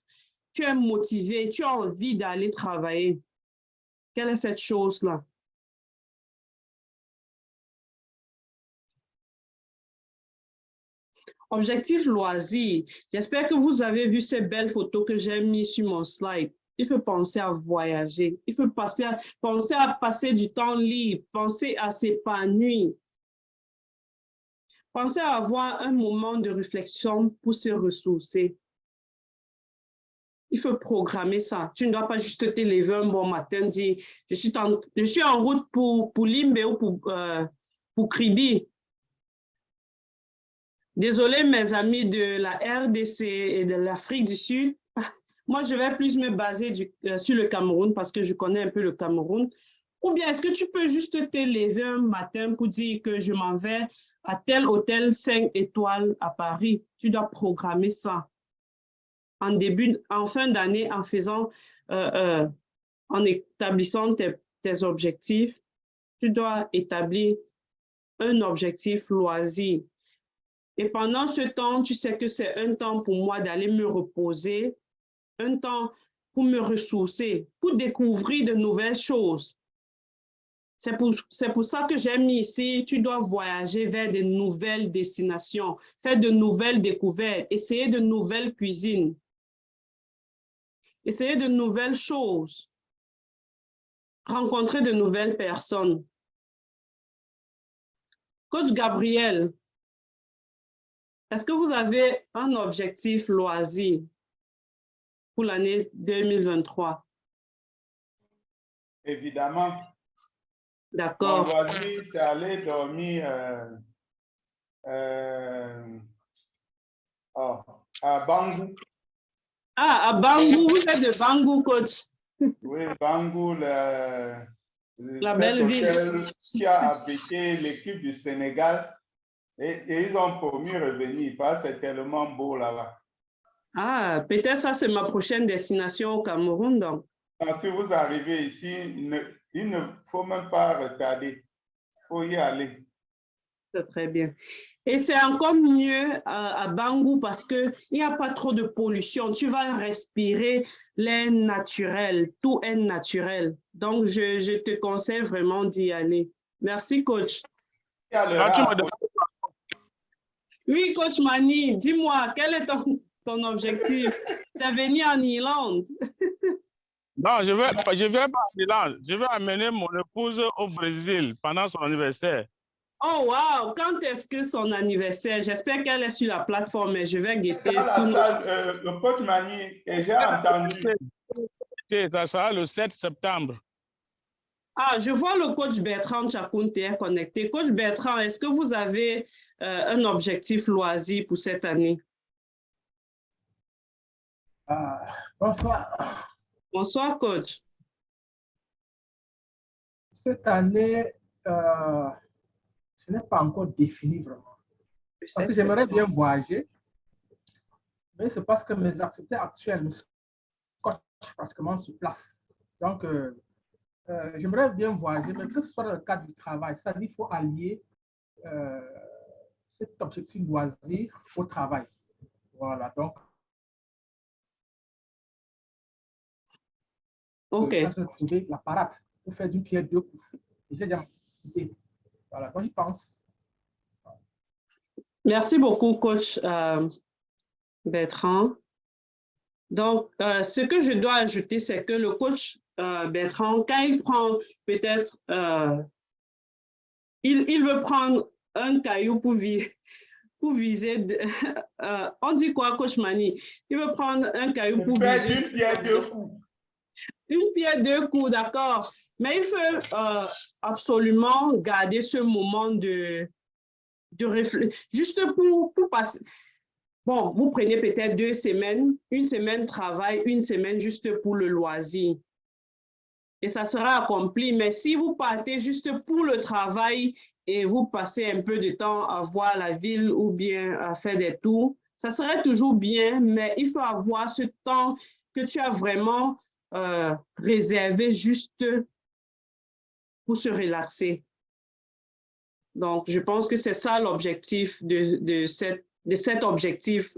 tu es motivé, tu as envie d'aller travailler. Quelle est cette chose-là? Objectif loisir. J'espère que vous avez vu ces belles photos que j'ai mises sur mon slide. Il faut penser à voyager. Il faut penser à passer du temps libre. Penser à s'épanouir. Pensez à avoir un moment de réflexion pour se ressourcer. Il faut programmer ça. Tu ne dois pas juste te lever un bon matin, dire je suis en route pour Limbe ou pour Kribi. Désolé mes amis de la RDC et de l'Afrique du Sud. Moi, je vais plus me baser sur le Cameroun parce que je connais un peu le Cameroun. Ou bien, est-ce que tu peux juste te lever un matin pour dire que je m'en vais à tel hôtel 5 étoiles à Paris? Tu dois programmer ça. en fin d'année en faisant, en établissant tes objectifs, tu dois établir un objectif loisir. Et pendant ce temps, tu sais que c'est un temps pour moi d'aller me reposer, un temps pour me ressourcer, pour découvrir de nouvelles choses. C'est pour ça que j'ai mis ici, tu dois voyager vers de nouvelles destinations, faire de nouvelles découvertes, essayer de nouvelles cuisines, essayer de nouvelles choses, rencontrer de nouvelles personnes. Coach Gabriel, est-ce que vous avez un objectif loisir pour l'année 2023? Évidemment. D'accord. Mon loisir, c'est aller dormir à Bangou. Ah, à Bangou, vous êtes de Bangou, coach. Oui, Bangou, La cet belle ville. hôtel qui a abrité l'équipe du Sénégal. Et ils ont promis revenir parce que c'est tellement beau là-bas. Ah, peut-être ça, c'est ma prochaine destination au Cameroun, donc. Si vous arrivez ici, il ne faut même pas retarder. Il faut y aller. C'est très bien. Et c'est encore mieux à Bangou parce qu'il n'y a pas trop de pollution. Tu vas respirer l'air naturel. Tout est naturel. Donc, je te conseille vraiment d'y aller. Merci, coach. Oui, coach Mani, dis-moi, quel est ton objectif? C'est venir en Irlande. Non, je vais pas en Irlande. Je vais amener mon épouse au Brésil pendant son anniversaire. Oh, wow! Quand est-ce que son anniversaire? J'espère qu'elle est sur la plateforme et je vais guetter. Le coach Mani, et j'ai entendu. Ça sera le 7 septembre. Ah, je vois le coach Bertrand Chakounte est connecté. Coach Bertrand, est-ce que vous avez un objectif loisir pour cette année? Bonsoir. Bonsoir, coach. Cette année, je n'ai pas encore défini vraiment. Parce que j'aimerais bien voyager, mais c'est parce que mes activités actuelles me scotchent pratiquement sur place. Donc, j'aimerais bien voyager, mais que ce soit dans le cadre du travail, c'est-à-dire qu'il faut allier cet objectif loisir au travail. Voilà, donc. OK. Je vais trouver la parade pour faire d'une pierre deux coups. J'ai déjà idée. Voilà, moi j'y pense. Merci beaucoup, coach Bertrand. Donc, ce que je dois ajouter, c'est que le coach Bertrand, quand il prend peut-être, il veut prendre un caillou pour viser, on dit quoi, coach Mani? Il veut prendre un caillou pour viser. Une pierre deux coups. Une pierre deux coups, d'accord. Mais il faut absolument garder ce moment de réflexion, juste pour passer. Bon, vous prenez peut-être 2 semaines, une semaine travail, une semaine juste pour le loisir. Et ça sera accompli. Mais si vous partez juste pour le travail et vous passez un peu de temps à voir la ville ou bien à faire des tours, ça serait toujours bien, mais il faut avoir ce temps que tu as vraiment réservé juste pour se relaxer. Donc, je pense que c'est ça l'objectif de cet objectif.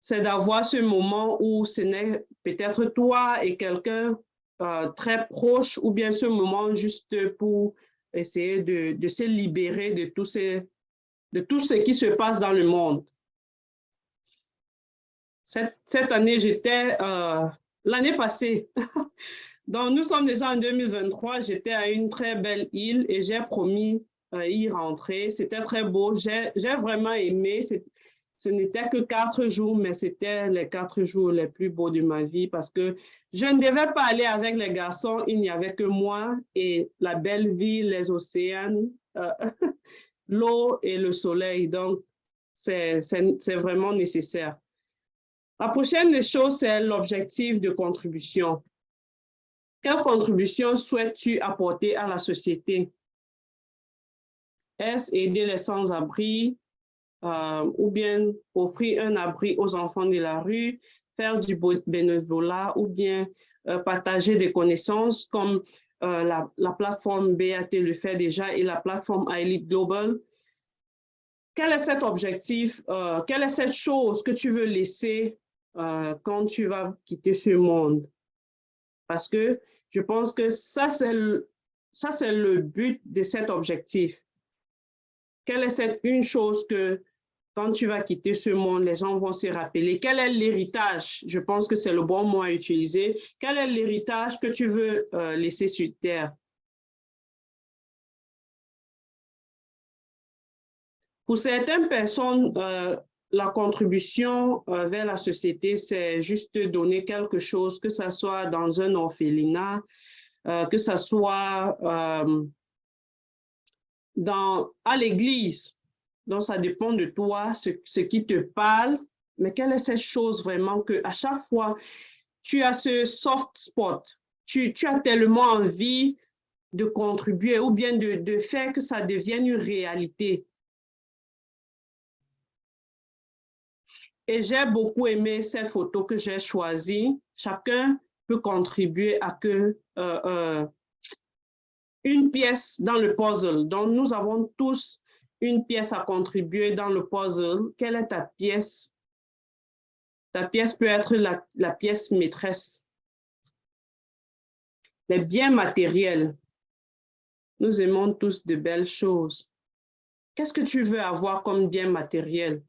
C'est d'avoir ce moment où ce n'est peut-être toi et quelqu'un très proche ou bien ce moment juste pour essayer de se libérer de tout ce qui se passe dans le monde. Cette année, j'étais, l'année passée, donc nous sommes déjà en 2023, j'étais à une très belle île et j'ai promis y rentrer. C'était très beau, j'ai vraiment aimé. Ce n'était que 4 jours, mais c'était les 4 jours les plus beaux de ma vie parce que je ne devais pas aller avec les garçons, il n'y avait que moi et la belle vie, les océans, l'eau et le soleil. Donc, c'est vraiment nécessaire. La prochaine des choses, c'est l'objectif de contribution. Quelle contribution souhaites-tu apporter à la société? Est-ce aider les sans-abri, ou bien offrir un abri aux enfants de la rue, faire du bénévolat ou bien partager des connaissances comme la plateforme BAT le fait déjà et la plateforme iLead Global. Quel est cet objectif, quelle est cette chose que tu veux laisser quand tu vas quitter ce monde? Parce que je pense que ça, c'est le but de cet objectif. Quelle est cette une chose que quand tu vas quitter ce monde, les gens vont se rappeler? Quel est l'héritage? Je pense que c'est le bon mot à utiliser. Quel est l'héritage que tu veux laisser sur Terre? Pour certaines personnes, la contribution vers la société, c'est juste donner quelque chose, que ce soit dans un orphelinat, que ce soit à l'église. Donc, ça dépend de toi, ce qui te parle. Mais quelle est cette chose vraiment que à chaque fois, tu as ce soft spot, tu as tellement envie de contribuer ou bien de faire que ça devienne une réalité. Et j'ai beaucoup aimé cette photo que j'ai choisie. Chacun peut contribuer à que une pièce dans le puzzle. Donc, nous avons tous une pièce à contribuer dans le puzzle. Quelle est ta pièce? Ta pièce peut être la pièce maîtresse. Les biens matériels. Nous aimons tous de belles choses. Qu'est-ce que tu veux avoir comme bien matériel?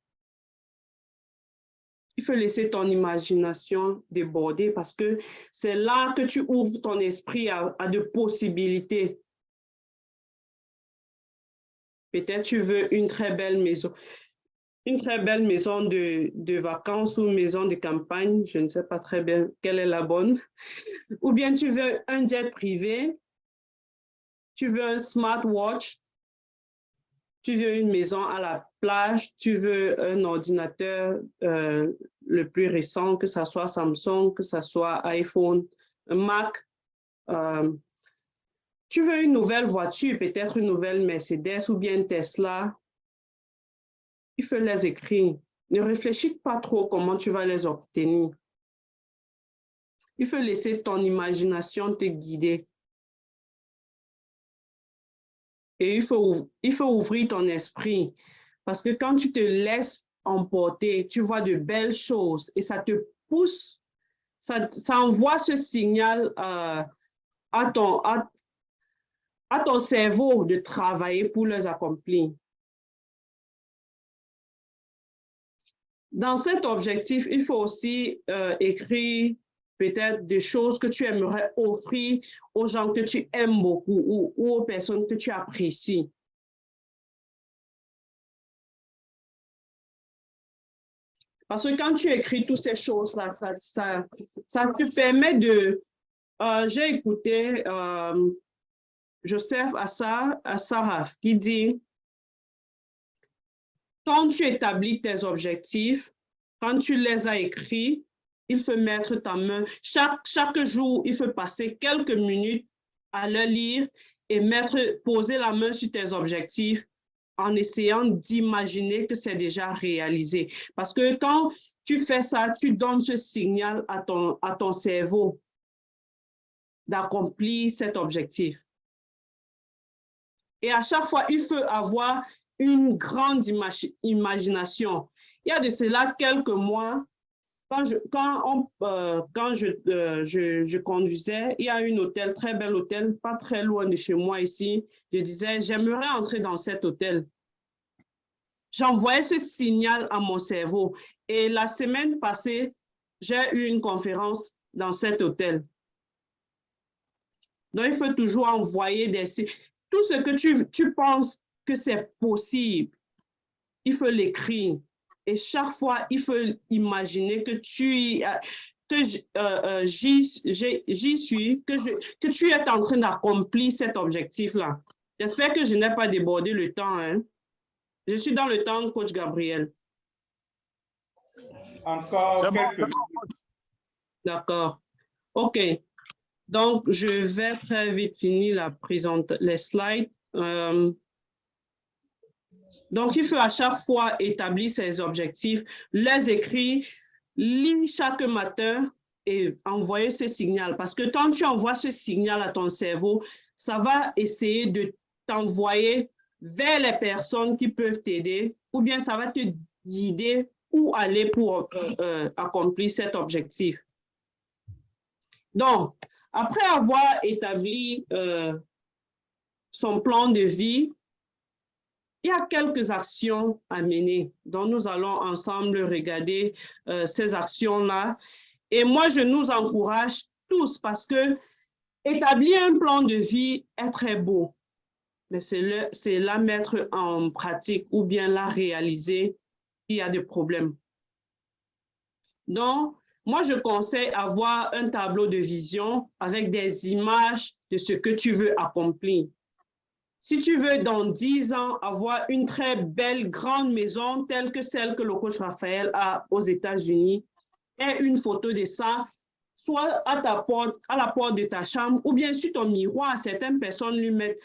Il faut laisser ton imagination déborder parce que c'est là que tu ouvres ton esprit à de possibilités. Peut-être tu veux une très belle maison. Une très belle maison de vacances ou maison de campagne. Je ne sais pas très bien quelle est la bonne. Ou bien tu veux un jet privé. Tu veux un smartwatch. Tu veux une maison à la plage, tu veux un ordinateur le plus récent, que ce soit Samsung, que ce soit iPhone, un Mac. Tu veux une nouvelle voiture, peut-être une nouvelle Mercedes ou bien Tesla. Il faut les écrire. Ne réfléchis pas trop comment tu vas les obtenir. Il faut laisser ton imagination te guider. Et il faut ouvrir ton esprit. Parce que quand tu te laisses emporter, tu vois de belles choses et ça te pousse, ça envoie ce signal à ton cerveau de travailler pour les accomplir. Dans cet objectif, il faut aussi écrire peut-être des choses que tu aimerais offrir aux gens que tu aimes beaucoup ou aux personnes que tu apprécies. Parce que quand tu écris toutes ces choses-là, ça te permet de... j'ai écouté Joseph Assaraf qui dit, quand tu établis tes objectifs, quand tu les as écrits, il faut mettre ta main. Chaque jour, il faut passer quelques minutes à le lire et poser la main sur tes objectifs en essayant d'imaginer que c'est déjà réalisé. Parce que quand tu fais ça, tu donnes ce signal à ton cerveau d'accomplir cet objectif. Et à chaque fois, il faut avoir une grande imagination. Il y a de cela quelques mois, quand je conduisais, il y a un hôtel, très bel hôtel, pas très loin de chez moi ici. Je disais, j'aimerais entrer dans cet hôtel. J'envoyais ce signal à mon cerveau. Et la semaine passée, j'ai eu une conférence dans cet hôtel. Donc, il faut toujours envoyer tout ce que tu penses que c'est possible, il faut l'écrire. Et chaque fois, il faut imaginer que j'y suis, que tu es en train d'accomplir cet objectif-là. J'espère que je n'ai pas débordé le temps. Hein. Je suis dans le temps, coach Gabriel. Encore quelques minutes. D'accord. OK. Donc, je vais très vite finir les slides. Donc, il faut à chaque fois établir ses objectifs, les écrire, lire chaque matin et envoyer ce signal. Parce que quand tu envoies ce signal à ton cerveau, ça va essayer de t'envoyer vers les personnes qui peuvent t'aider ou bien ça va te guider où aller pour accomplir cet objectif. Donc, après avoir établi son plan de vie, il y a quelques actions à mener. Donc, nous allons ensemble regarder ces actions-là. Et moi, je nous encourage tous parce que établir un plan de vie est très beau, mais c'est la mettre en pratique ou bien la réaliser qu'il y a des problèmes. Donc, moi, je conseille avoir un tableau de vision avec des images de ce que tu veux accomplir. Si tu veux, dans 10 ans, avoir une très belle grande maison telle que celle que le coach Raphaël a aux États-Unis, et une photo de ça, soit à ta porte, à la porte de ta chambre, ou bien sur ton miroir. Certaines personnes lui mettent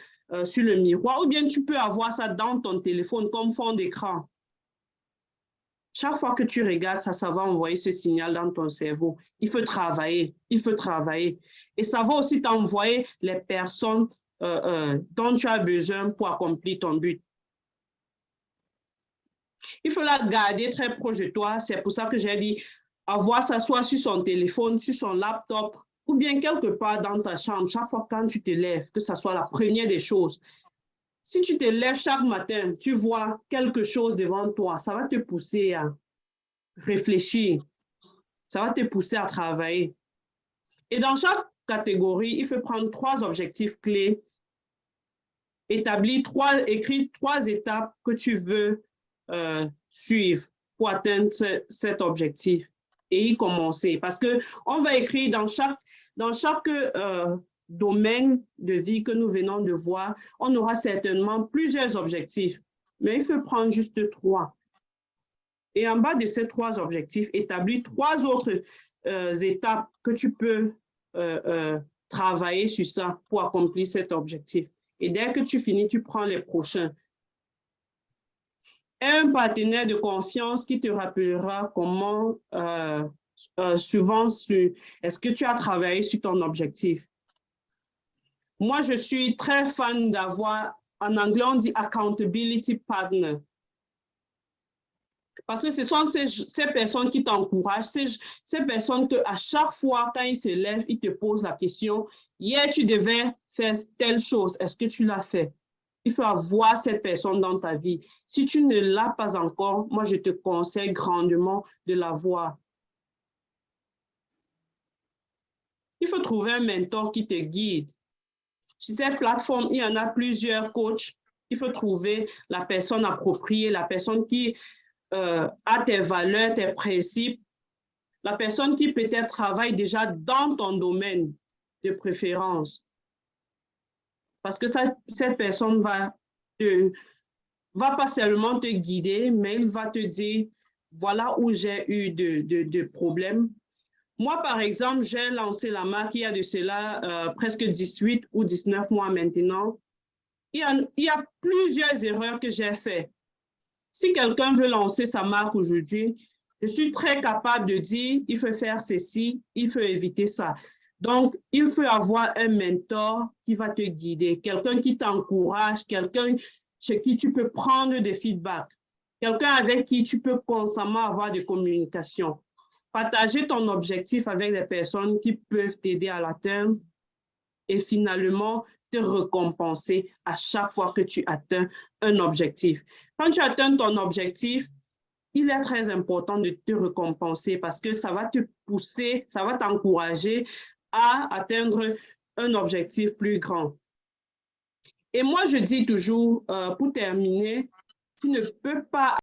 sur le miroir, ou bien tu peux avoir ça dans ton téléphone comme fond d'écran. Chaque fois que tu regardes ça, ça va envoyer ce signal dans ton cerveau. Il faut travailler, il faut travailler. Et ça va aussi t'envoyer les personnes dont tu as besoin pour accomplir ton but. Il faut la garder très proche de toi. C'est pour ça que j'ai dit avoir ça soit sur son téléphone, sur son laptop, ou bien quelque part dans ta chambre, chaque fois quand tu te lèves, que ça soit la première des choses. Si tu te lèves chaque matin, tu vois quelque chose devant toi, ça va te pousser à réfléchir, ça va te pousser à travailler. Et dans chaque catégorie, il faut prendre 3 objectifs clés, écrire 3 étapes que tu veux suivre pour atteindre cet objectif et y commencer. Parce qu'on va écrire dans chaque domaine de vie que nous venons de voir, on aura certainement plusieurs objectifs, mais il faut prendre juste 3. Et en bas de ces 3 objectifs, établir 3 autres étapes que tu peux travailler sur ça pour accomplir cet objectif. Et dès que tu finis, tu prends les prochains. Et un partenaire de confiance qui te rappellera comment, souvent, est-ce que tu as travaillé sur ton objectif. Moi, je suis très fan d'avoir, en anglais, on dit accountability partner. Parce que ce sont ces personnes qui t'encouragent, ces personnes qu'à chaque fois, quand ils se lèvent, ils te posent la question, hier, tu devais faire telle chose, est-ce que tu l'as fait? Il faut avoir cette personne dans ta vie. Si tu ne l'as pas encore, moi, je te conseille grandement de l'avoir. Il faut trouver un mentor qui te guide. Sur cette plateforme, il y en a plusieurs coachs. Il faut trouver la personne appropriée, la personne qui a tes valeurs, tes principes, la personne qui peut-être travaille déjà dans ton domaine de préférence. Parce que cette personne va pas seulement te guider, mais il va te dire, voilà où j'ai eu de problèmes. Moi, par exemple, j'ai lancé la marque il y a de cela presque 18 ou 19 mois maintenant. Il y a plusieurs erreurs que j'ai faites. Si quelqu'un veut lancer sa marque aujourd'hui, je suis très capable de dire, il faut faire ceci, il faut éviter ça. Donc, il faut avoir un mentor qui va te guider, quelqu'un qui t'encourage, quelqu'un chez qui tu peux prendre des feedbacks, quelqu'un avec qui tu peux constamment avoir des communications. Partager ton objectif avec des personnes qui peuvent t'aider à l'atteindre et finalement te récompenser à chaque fois que tu atteins un objectif. Quand tu atteins ton objectif, il est très important de te récompenser parce que ça va te pousser, ça va t'encourager à atteindre un objectif plus grand. Et moi, je dis toujours, pour terminer, tu ne peux pas